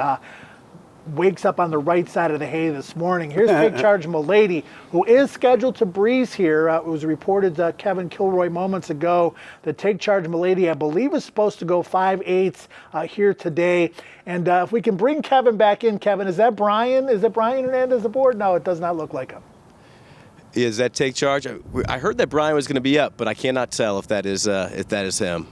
wakes up on the right side of the hay this morning. Here's Take Charge Milady, who is scheduled to breeze here. It was reported Kevin Kilroy moments ago that Take Charge Milady, I believe, is supposed to go 5/8 here today. And if we can bring Kevin back in, Kevin, is that Brian? Is it Brian Hernandez aboard? No, it does not look like him. Is that Take Charge? I heard that Brian was going to be up, but I cannot tell if that is him.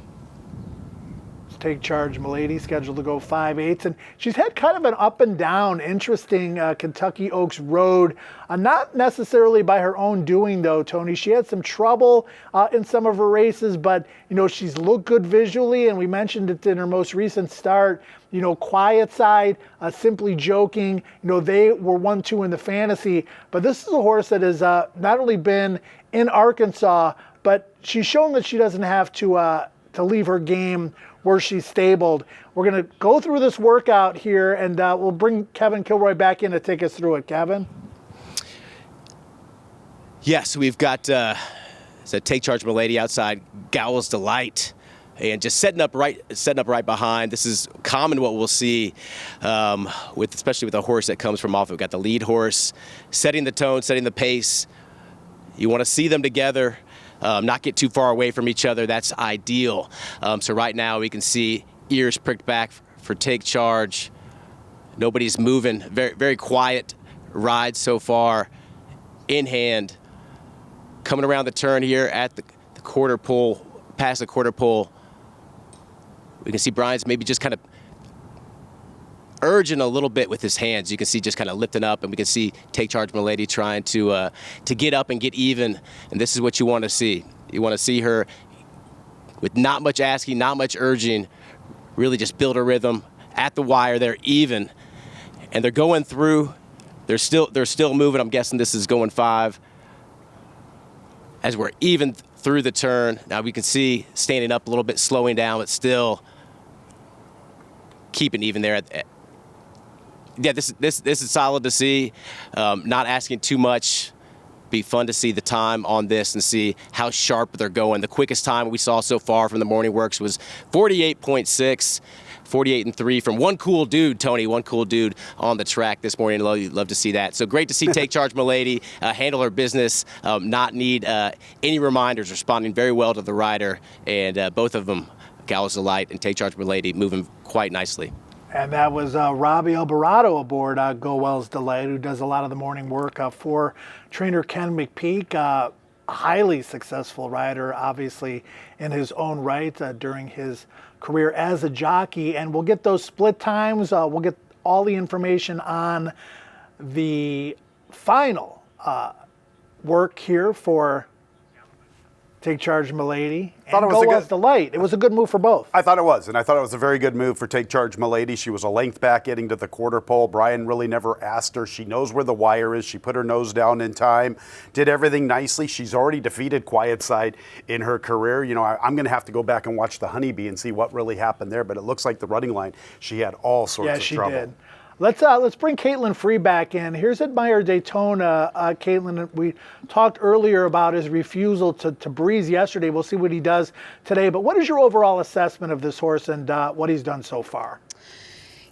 Take Charge Milady, scheduled to go 5/8, and she's had kind of an up and down, interesting Kentucky Oaks road. Not necessarily by her own doing, though, Tony. She had some trouble in some of her races, but she's looked good visually, and we mentioned it in her most recent start. Quiet side, Simply Joking. They were 1-2 in the fantasy, but this is a horse that has not only been in Arkansas, but she's shown that she doesn't have to leave her game where she's stabled. We're going to go through this workout here, and we'll bring Kevin Kilroy back in to take us through it. Kevin? Yes, we've got Take Charge Milady outside, Gowell's Delight, and just setting up right behind. This is common what we'll see especially with a horse that comes from off. We've got the lead horse setting the tone, setting the pace. You want to see them together. Not get too far away from each other. That's ideal. So right now we can see ears pricked back for Take Charge. Nobody's moving. Very, very quiet ride so far. In hand. Coming around the turn here at the quarter pole, past the quarter pole. We can see Brian's maybe just kind of urging a little bit with his hands. You can see just kind of lifting up, and we can see Take Charge Milady trying to get up and get even. And this is what you want to see. You want to see her with not much asking, not much urging, really just build a rhythm at the wire. They're even, and they're going through. They're still moving. I'm guessing this is going 5 as we're even through the turn. Now we can see standing up a little bit, slowing down, but still keeping even there. Yeah, this is solid to see. Not asking too much. Be fun to see the time on this and see how sharp they're going. The quickest time we saw so far from the morning works was 48.6, 48-3 from One Cool Dude, Tony. One Cool Dude on the track this morning. Love to see that. So great to see Take Charge Milady handle her business, not need any reminders, responding very well to the rider, and both of them, Gowell's Delight and Take Charge Milady, moving quite nicely. And that was Robbie Alvarado aboard Gowell's Delight, who does a lot of the morning work for trainer Ken McPeak. A highly successful rider, obviously, in his own right during his career as a jockey. And we'll get those split times. We'll get all the information on the final work here for Take Charge Milady and Gowell's Delight. It was a good move for both. I thought it was, and I thought it was a very good move for Take Charge Milady. She was a length back getting to the quarter pole. Brian really never asked her. She knows where the wire is. She put her nose down in time, did everything nicely. She's already defeated Quiet Side in her career. I'm going to have to go back and watch the Honeybee and see what really happened there, but it looks like the running line, she had all sorts of trouble. Yeah, she did. Let's bring Caitlin Free back in. Here's Admire Daytona. Caitlin, we talked earlier about his refusal to breeze yesterday. We'll see what he does today. But what is your overall assessment of this horse and what he's done so far?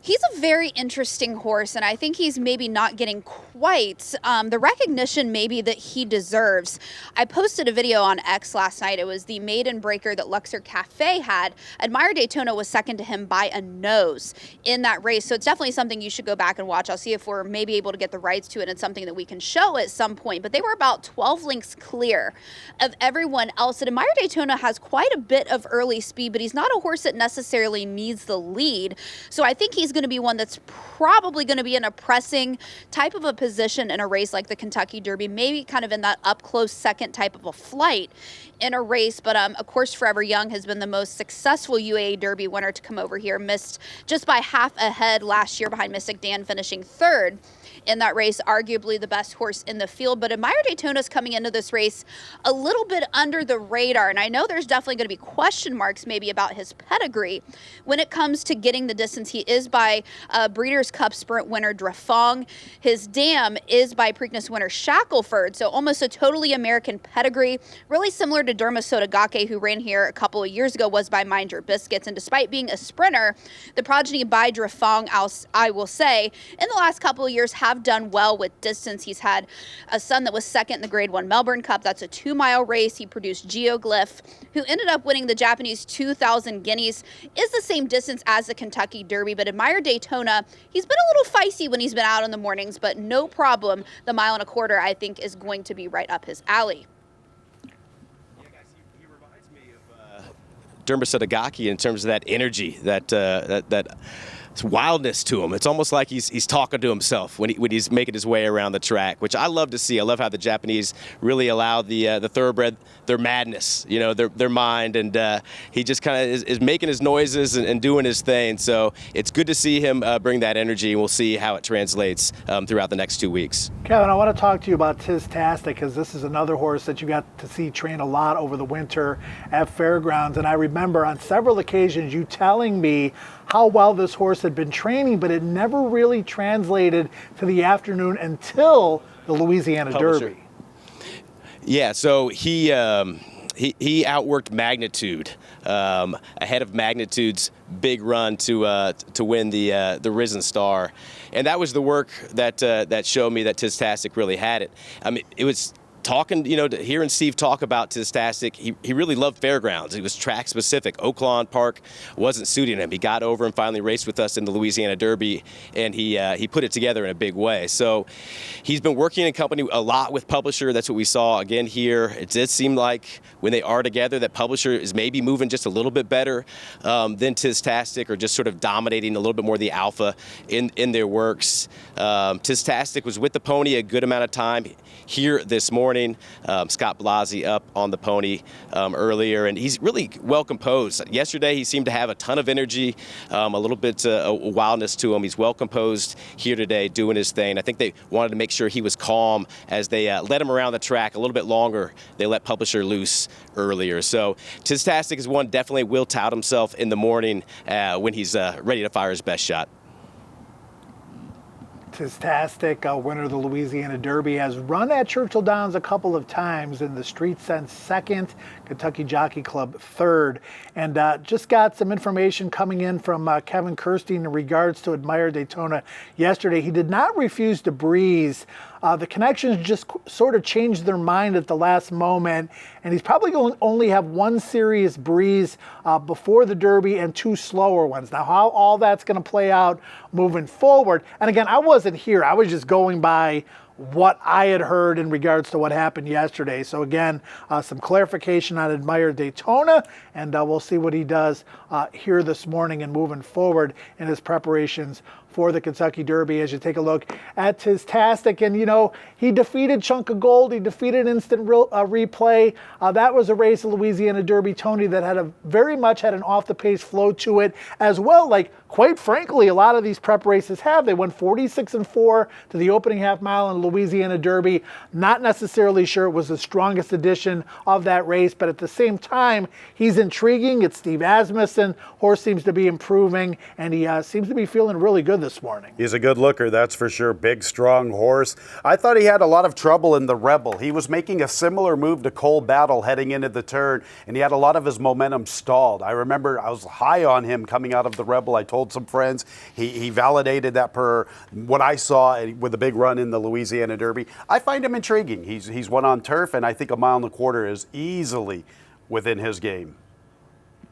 He's a very interesting horse, and I think he's maybe not getting quite the recognition maybe that he deserves. I posted a video on X last night. It was the maiden breaker that Luxor Cafe had. Admire Daytona was second to him by a nose in that race, so it's definitely something you should go back and watch. I'll see if we're maybe able to get the rights to it. It's something that we can show at some point, but they were about 12 lengths clear of everyone else. And Admire Daytona has quite a bit of early speed, but he's not a horse that necessarily needs the lead, so I think he's going to be one that's probably going to be in a pressing type of a position in a race like the Kentucky Derby, maybe kind of in that up close second type of a flight in a race. But of course, Forever Young has been the most successful UAE Derby winner to come over here, missed just by half a head last year behind Mystic Dan, finishing third in that race, arguably the best horse in the field. But Admire Daytona's coming into this race a little bit under the radar, and I know there's definitely going to be question marks maybe about his pedigree when it comes to getting the distance. He is by Breeders' Cup Sprint winner Drafong. His dam is by Preakness winner Shackelford, so almost a totally American pedigree, really similar to Derma Sotogake, who ran here a couple of years ago, was by Mind Your Biscuits. And despite being a sprinter, the progeny by Drafong, I will say, in the last couple of years have done well with distance. He's had a son that was second in the Grade 1 Melbourne Cup. That's a 2-mile race. He produced Geoglyph, who ended up winning the Japanese 2,000 guineas. Is the same distance as the Kentucky Derby, but Admire Daytona, he's been a little feisty when he's been out in the mornings, but no problem. The 1.25 miles, I think, is going to be right up his alley. Yeah, guys, he reminds me of Derma Sotogake in terms of that energy, that wildness to him. It's almost like he's talking to himself when he's making his way around the track, which I love to see. I love how the Japanese really allow the thoroughbred their madness, their mind, and he just kind of is making his noises and doing his thing. So it's good to see him bring that energy, and we'll see how it translates throughout the next 2 weeks. Kevin, I want to talk to you about Tistastic, because this is another horse that you got to see train a lot over the winter at fairgrounds. And I remember on several occasions you telling me how well this horse had been training, but it never really translated to the afternoon until the Louisiana Derby. Yeah, so he outworked Magnitude ahead of Magnitude's big run to win the Risen Star, and that was the work that showed me that Tistastic really had it. I mean, it was talking, hearing Steve talk about Tistastic, he really loved fairgrounds. He was track specific. Oaklawn Park wasn't suiting him. He got over and finally raced with us in the Louisiana Derby, and he put it together in a big way. So he's been working in company a lot with Publisher. That's what we saw again here. It did seem like when they are together that Publisher is maybe moving just a little bit better than Tistastic, or just sort of dominating a little bit more the alpha in their works. Tistastic was with the pony a good amount of time here this morning. Scott Blasi up on the pony earlier, and he's really well composed. Yesterday he seemed to have a ton of energy, a little bit wildness to him. He's well composed here today doing his thing. I think they wanted to make sure he was calm as they let him around the track a little bit longer. They let Publisher loose earlier. So Tistastic is one definitely will tout himself in the morning when he's ready to fire his best shot. Tistastic, winner of the Louisiana Derby, has run at Churchill Downs a couple of times in the Street Sense second, Kentucky Jockey Club third. And just got some information coming in from Kevin Kirstein in regards to Admire Daytona yesterday. He did not refuse to breeze. The Connections just sort of changed their mind at the last moment, and he's probably going to only have one serious breeze before the Derby and two slower ones. Now, how all that's going to play out moving forward, and again, I wasn't here. I was just going by what I had heard in regards to what happened yesterday. So again, some clarification on Admire Daytona, and we'll see what he does here this morning and moving forward in his preparations for the Kentucky Derby. As you take a look at Tistastic, and he defeated Chunk of Gold, he defeated Instant Replay. That was a race of Louisiana Derby, Tony, that had very much had an off the pace flow to it as well. Like, quite frankly, a lot of these prep races have. They went 46-4 to the opening half mile in Louisiana Derby. Not necessarily sure it was the strongest edition of that race, but at the same time, he's intriguing. It's Steve Asmussen. Horse seems to be improving, and he seems to be feeling really good this morning. He's a good looker, that's for sure. Big, strong horse. I thought he had a lot of trouble in the Rebel. He was making a similar move to Cole Battle heading into the turn, and he had a lot of his momentum stalled. I remember I was high on him coming out of the Rebel. I told some friends. He validated that per what I saw with a big run in the Louisiana Derby. I find him intriguing. He's one on turf, and I think 1.25 miles is easily within his game.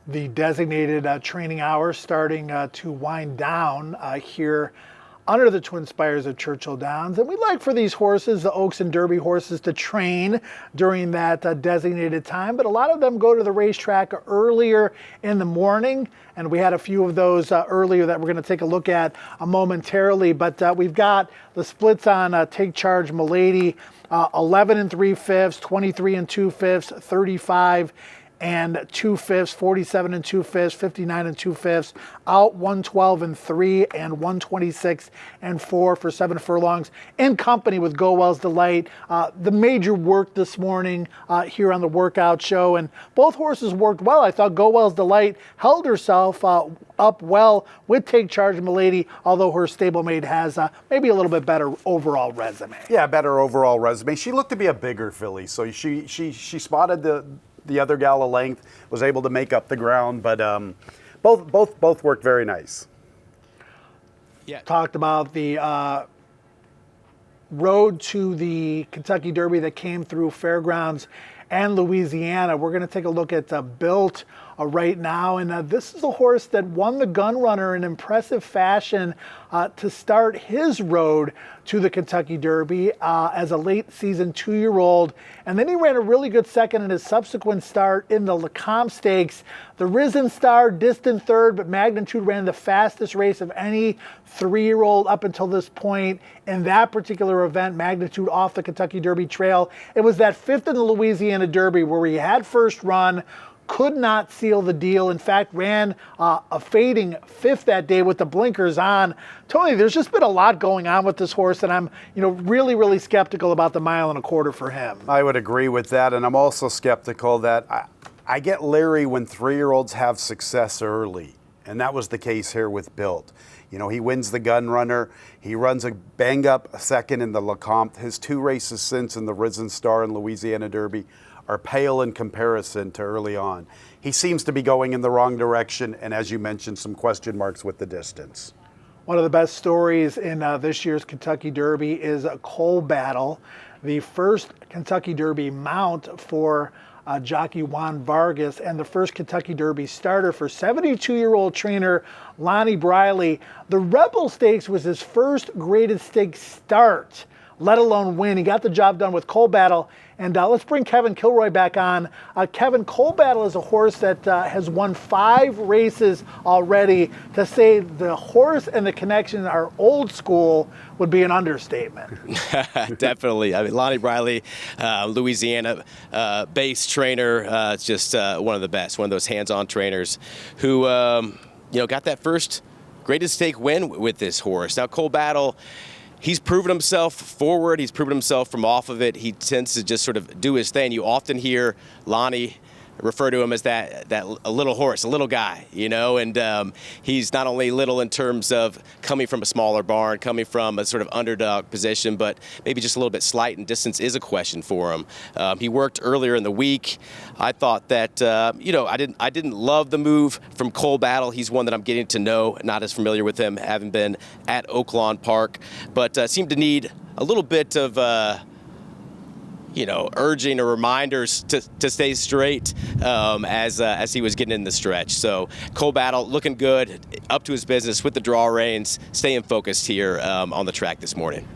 The designated training hours starting to wind down here under the Twin Spires of Churchill Downs. And we like for these horses, the Oaks and Derby horses, to train during that designated time. But a lot of them go to the racetrack earlier in the morning. And we had a few of those earlier that we're going to take a look at momentarily. But we've got the splits on Take Charge Milady, 11 3/5, 23 2/5, 35 and 2/5, 47 and 2/5, 59 and 2/5, out 112 and 3, and 126 and 4 for 7 furlongs, in company with Go Well's Delight. The major work this morning here on the workout show, and both horses worked well. I thought Go Well's Delight held herself up well with Take Charge Milady, although her stablemate has maybe a little bit better overall resume. Yeah, better overall resume. She looked to be a bigger filly, so she spotted the other gal a length, was able to make up the ground, but both worked very nice. Yeah. Talked about the road to the Kentucky Derby that came through Fairgrounds and Louisiana. We're going to take a look at Built right now, and this is a horse that won the Gun Runner in impressive fashion to start his road to the Kentucky Derby as a late season 2-year-old, and then he ran a really good second in his subsequent start in the Lecomte Stakes. The Risen Star distant third, but Magnitude ran the fastest race of any 3-year-old up until this point in that particular event. Magnitude off the Kentucky Derby trail. It was that 5th in the Louisiana Derby where he had first run, could not seal the deal. In fact, ran a fading 5th that day with the blinkers on. Tony, there's just been a lot going on with this horse, and I'm really, really skeptical about the 1.25 miles for him. I would agree with that, and I'm also skeptical that I get leery when 3-year-olds have success early, and that was the case here with Built. He wins the Gun Runner. He runs a bang-up second in the Lecomte. His 2 races since in the Risen Star and Louisiana Derby are pale in comparison to early on. He seems to be going in the wrong direction, and as you mentioned, some question marks with the distance. One of the best stories in this year's Kentucky Derby is a Coal Battle, the first Kentucky Derby mount for jockey Juan Vargas, and the first Kentucky Derby starter for 72-year-old trainer Lonnie Briley. The Rebel Stakes was his first graded stakes start, let alone win. He got the job done with Coal Battle. And let's bring Kevin Kilroy back on. Kevin, Coal Battle is a horse that has won 5 races already. To say the horse and the connection are old school would be an understatement. Definitely. I mean, Lonnie Briley, Louisiana-based trainer, it's just one of the best, one of those hands-on trainers who, got that first graded stake win with this horse. Now, Coal Battle, he's proven himself forward. He's proven himself from off of it. He tends to just sort of do his thing. You often hear Lonnie refer to him as that a little horse, a little guy, and he's not only little in terms of coming from a smaller barn, coming from a sort of underdog position, but maybe just a little bit slight, and distance is a question for him. He worked earlier in the week. I thought that, I didn't love the move from Coal Battle. He's one that I'm getting to know, not as familiar with him, having been at Oaklawn Park, but seemed to need a little bit of urging or reminders to stay straight as he was getting in the stretch. So Coal Battle looking good, up to his business with the draw reins, staying focused here on the track this morning.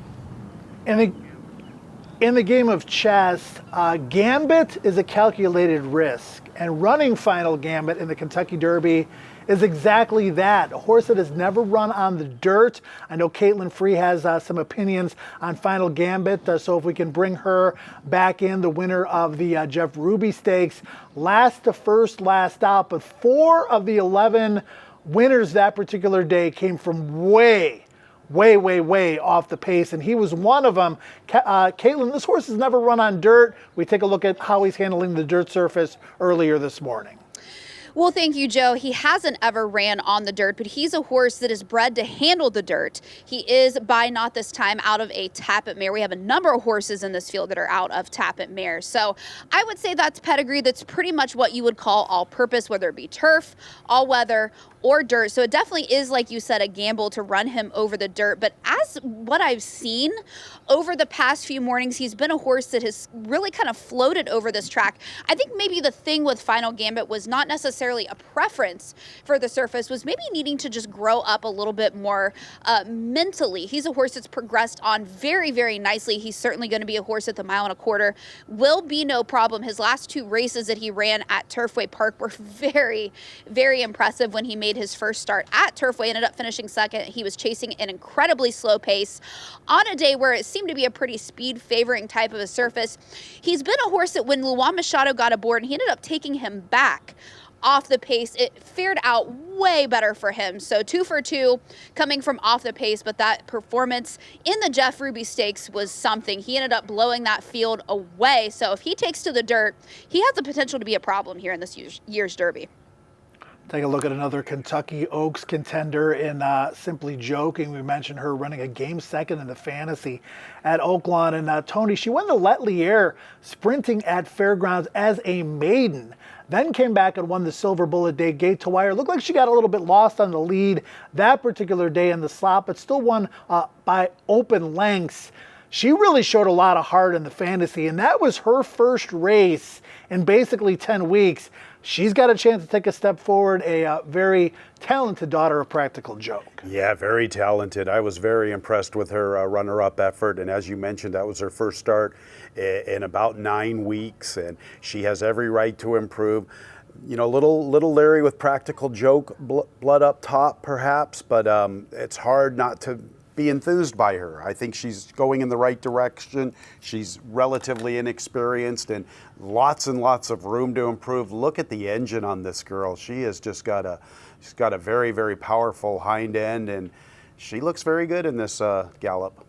In the game of chess, Gambit is a calculated risk, and running Final Gambit in the Kentucky Derby is exactly that. A horse that has never run on the dirt. I know Caitlin Free has some opinions on Final Gambit, so if we can bring her back in, the winner of the Jeff Ruby Stakes. Last to first, last out, but 4 of the 11 winners that particular day came from way off the pace, and he was one of them. Caitlin, this horse has never run on dirt. We take a look at how he's handling the dirt surface earlier this morning. Well, thank you, Joe. He hasn't ever ran on the dirt, but he's a horse that is bred to handle the dirt. He is, by not this time, out of a Tappet mare. We have a number of horses in this field that are out of Tappet mares. So I would say that's pedigree. That's pretty much what you would call all-purpose, whether it be turf, all-weather, or dirt. So it definitely is, like you said, a gamble to run him over the dirt. But as what I've seen over the past few mornings, he's been a horse that has really kind of floated over this track. I think maybe the thing with Final Gambit was not necessarily a preference for the surface, was maybe needing to just grow up a little bit more mentally. He's a horse that's progressed on very, very nicely. He's certainly going to be a horse at the 1.25 miles. Will be no problem. His last 2 races that he ran at Turfway Park were very, very impressive when he made made his first start at Turfway, ended up finishing second. He was chasing an incredibly slow pace on a day where it seemed to be a pretty speed favoring type of a surface. He's been a horse that when Luan Machado got aboard, and he ended up taking him back off the pace, it fared out way better for him. So 2 for 2 coming from off the pace, but that performance in the Jeff Ruby Stakes was something. He ended up blowing that field away. So if he takes to the dirt, he has the potential to be a problem here in this year's Derby. Take a look at another Kentucky Oaks contender in Simply Joking. We mentioned her running a game second in the Fantasy at Oaklawn. And Tony, she won the Letelier sprinting at Fairgrounds as a maiden. Then came back and won the Silver Bullet Day Gate to Wire. Looked like she got a little bit lost on the lead that particular day in the slot, but still won by open lengths. She really showed a lot of heart in the Fantasy, and that was her first race in basically 10 weeks. She's got a chance to take a step forward, a very talented daughter of Practical Joke. Yeah, very talented. I was very impressed with her runner-up effort, and as you mentioned, that was her first start in about 9 weeks, and she has every right to improve. You know, little leery with Practical Joke, blood up top perhaps, but it's hard not to be enthused by her. I think she's going in the right direction. She's relatively inexperienced and lots of room to improve. Look at the engine on this girl. She has just got a very, very powerful hind end, and she looks very good in this gallop.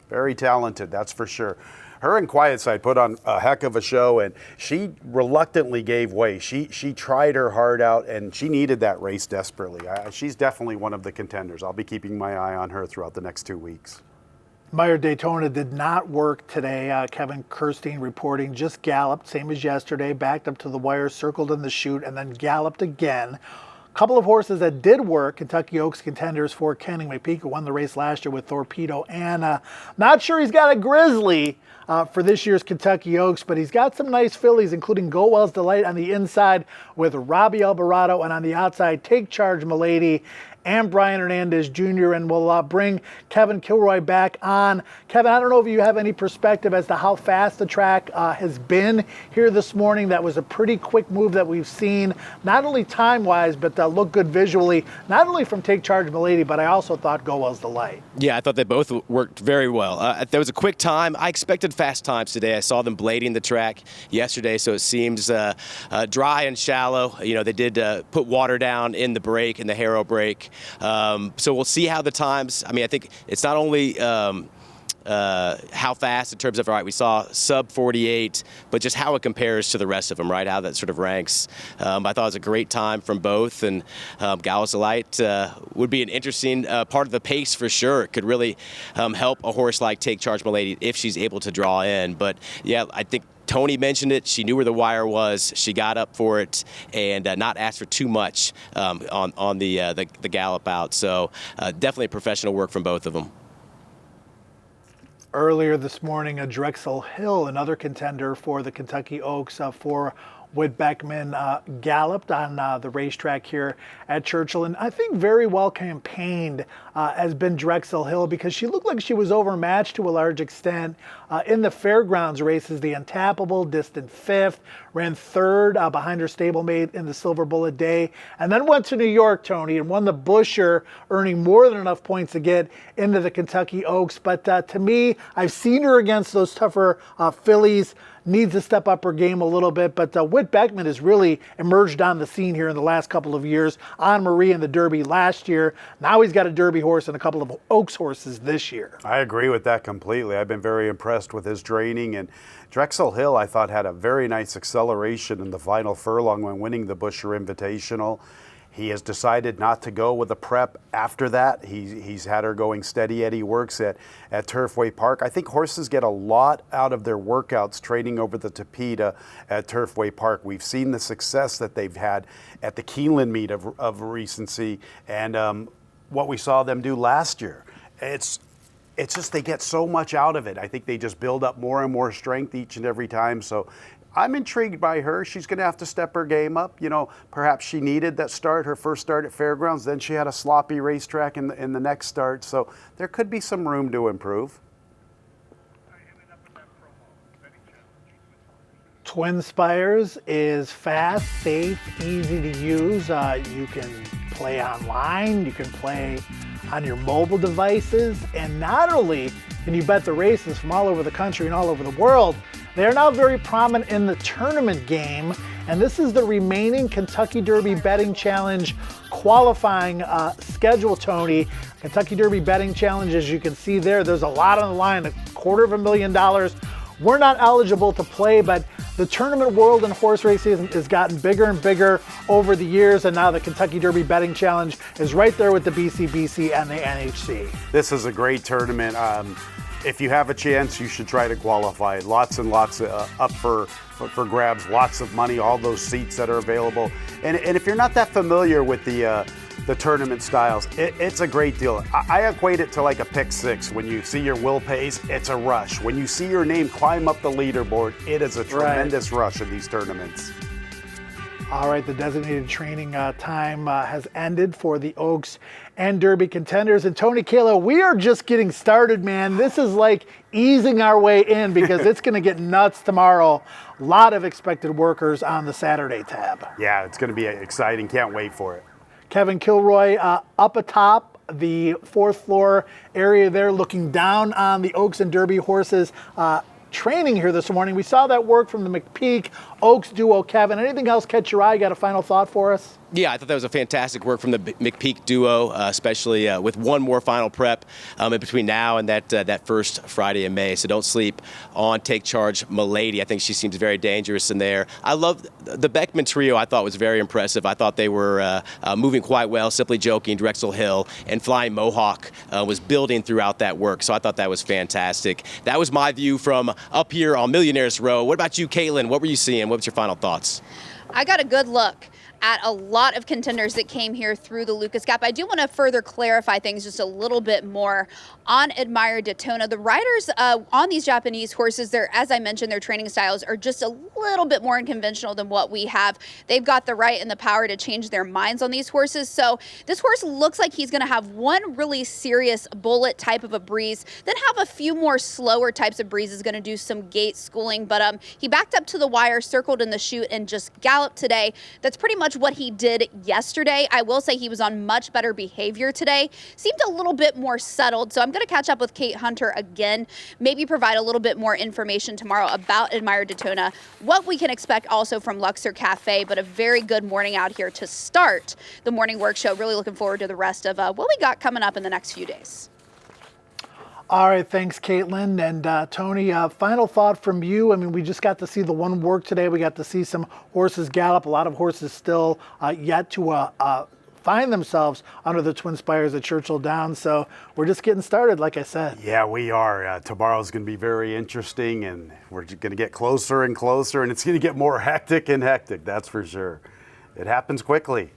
Very talented, that's for sure. Her and Quiet Side put on a heck of a show, and she reluctantly gave way. She tried her heart out, and she needed that race desperately. She's definitely one of the contenders. I'll be keeping my eye on her throughout the next 2 weeks. Meyer Daytona did not work today. Kevin Kirstein reporting, just galloped, same as yesterday, backed up to the wire, circled in the chute, and then galloped again. Couple of horses that did work, Kentucky Oaks contenders for Kenning McPeak, who won the race last year with Torpedo Anna. Not sure he's got a Grizzly for this year's Kentucky Oaks, but he's got some nice fillies, including Go Well's Delight on the inside with Robbie Alvarado, and on the outside, Take Charge Milady and Brian Hernandez Jr., and we'll bring Kevin Kilroy back on. Kevin, I don't know if you have any perspective as to how fast the track has been here this morning. That was a pretty quick move that we've seen, not only time-wise, but looked good visually, not only from Take Charge Milady, but I also thought Go Well's Delight. Yeah, I thought they both worked very well. There was a quick time. I expected fast times today. I saw them blading the track yesterday, so it seems dry and shallow. You know, they did put water down in the break, in the Harrow break. So we'll see how the times, I mean, I think it's not only how fast in terms of, all right, we saw sub 48, but just how it compares to the rest of them, right? How that sort of ranks. I thought it was a great time from both, and Gallows Delight would be an interesting part of the pace for sure. It could really help a horse like Take Charge Milady if she's able to draw in. But yeah, I think Tony mentioned it. She knew where the wire was. She got up for it and not asked for too much on the gallop out. So definitely professional work from both of them. Earlier this morning, Drexel Hill, another contender for the Kentucky Oaks for Whit Beckman, galloped on the racetrack here at Churchill, and I think very well campaigned has been Drexel Hill, because she looked like she was overmatched to a large extent in the Fairgrounds races. The Untappable, distant fifth, ran third behind her stablemate in the Silver Bullet Day, and then went to New York, Tony, and won the Busher, earning more than enough points to get into the Kentucky Oaks. But to me, I've seen her against those tougher fillies. Needs to step up her game a little bit, but Whit Beckman has really emerged on the scene here in the last couple of years. On Marie in the Derby last year. Now he's got a Derby horse and a couple of Oaks horses this year. I agree with that completely. I've been very impressed with his training, and Drexel Hill, I thought, had a very nice acceleration in the final furlong when winning the Busher Invitational. He has decided not to go with a prep after that. He's had her going steady Eddie works at Turfway Park. I think horses get a lot out of their workouts training over the Tapeta at Turfway Park. We've seen the success that they've had at the Keeneland meet of recency, and what we saw them do last year. It's just they get so much out of it. I think they just build up more and more strength each and every time. So I'm intrigued by her. She's going to have to step her game up. You know, perhaps she needed that start, her first start at Fairgrounds. Then she had a sloppy racetrack in the next start. So there could be some room to improve. Twin Spires is fast, safe, easy to use. You can play online, you can play on your mobile devices, and not only can you bet the races from all over the country and all over the world, they are now very prominent in the tournament game, and this is the remaining Kentucky Derby Betting Challenge qualifying schedule, Tony. Kentucky Derby Betting Challenge, as you can see there's a lot on the line, $250,000. We're not eligible to play, but the tournament world in horse racing has gotten bigger and bigger over the years, and now the Kentucky Derby Betting Challenge is right there with the BCBC and the NHC. This is a great tournament. If you have a chance, you should try to qualify. Lots and lots up for grabs, lots of money, all those seats that are available. And if you're not that familiar with the tournament styles, it's a great deal. I equate it to like a pick six. When you see your Will Pays, it's a rush. When you see your name climb up the leaderboard, it is a tremendous rush in these tournaments. All right, the designated training time has ended for the Oaks and Derby contenders. And Tony, Kayla, we are just getting started, man. This is like easing our way in because it's going to get nuts tomorrow. A lot of expected workers on the Saturday tab. Yeah, it's going to be exciting. Can't wait for it. Kevin Kilroy up atop the fourth floor area there, looking down on the Oaks and Derby horses training here this morning. We saw that work from the McPeak Oaks duo. Kevin, anything else catch your eye? Got a final thought for us? Yeah, I thought that was a fantastic work from the McPeak duo, especially with one more final prep in between now and that first Friday in May. So don't sleep on Take Charge Milady. I think she seems very dangerous in there. I love the Beckman trio. I thought was very impressive. I thought they were moving quite well. Simply Joking, Drexel Hill, and Flying Mohawk was building throughout that work. So I thought that was fantastic. That was my view from up here on Millionaires Row. What about you, Caitlin? What were you seeing? What was your final thoughts? I got a good look at a lot of contenders that came here through the Lucas Gap. I do want to further clarify things just a little bit more on Admire Daytona. The riders on these Japanese horses, as I mentioned, their training styles are just a little bit more unconventional than what we have. They've got the right and the power to change their minds on these horses. So this horse looks like he's going to have one really serious bullet type of a breeze, then have a few more slower types of breezes, going to do some gate schooling. But he backed up to the wire, circled in the chute, and just galloped today. That's pretty much what he did yesterday. I will say he was on much better behavior today. Seemed a little bit more settled. So I'm going to catch up with Kate Hunter again, maybe provide a little bit more information tomorrow about Admire Daytona, what we can expect also from Luxor Cafe, but a very good morning out here to start the morning work show. Really looking forward to the rest of what we got coming up in the next few days. All right, thanks, Caitlin. And Tony, final thought from you. I mean, we just got to see the one work today. We got to see some horses gallop. A lot of horses still yet to find themselves under the Twin Spires at Churchill Downs. So we're just getting started, like I said. Yeah, we are. Tomorrow's going to be very interesting, and we're going to get closer and closer, and it's going to get more hectic and hectic, that's for sure. It happens quickly.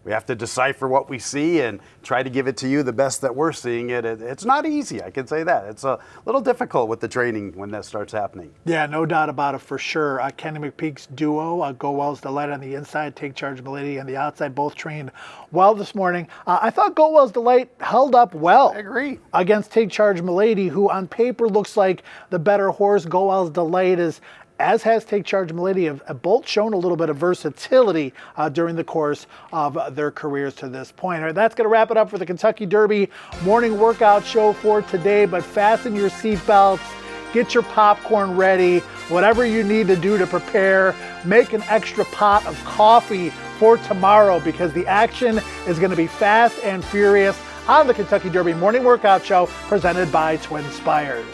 We have to decipher what we see and try to give it to you the best that we're seeing it. It's not easy, I can say that. It's a little difficult with the training when that starts happening. Yeah, no doubt about it for sure. Kenny McPeak's duo, Go Well's Delight on the inside, Take Charge Milady on the outside, both trained well this morning. I thought Go Well's Delight held up well. I agree. Against Take Charge Milady, who on paper looks like the better horse. Go Well's Delight is, as has Take Charge Milady, have both shown a little bit of versatility during the course of their careers to this point. All right, that's going to wrap it up for the Kentucky Derby morning workout show for today, but fasten your seatbelts, get your popcorn ready, whatever you need to do to prepare. Make an extra pot of coffee for tomorrow because the action is going to be fast and furious on the Kentucky Derby morning workout show presented by Twin Spires.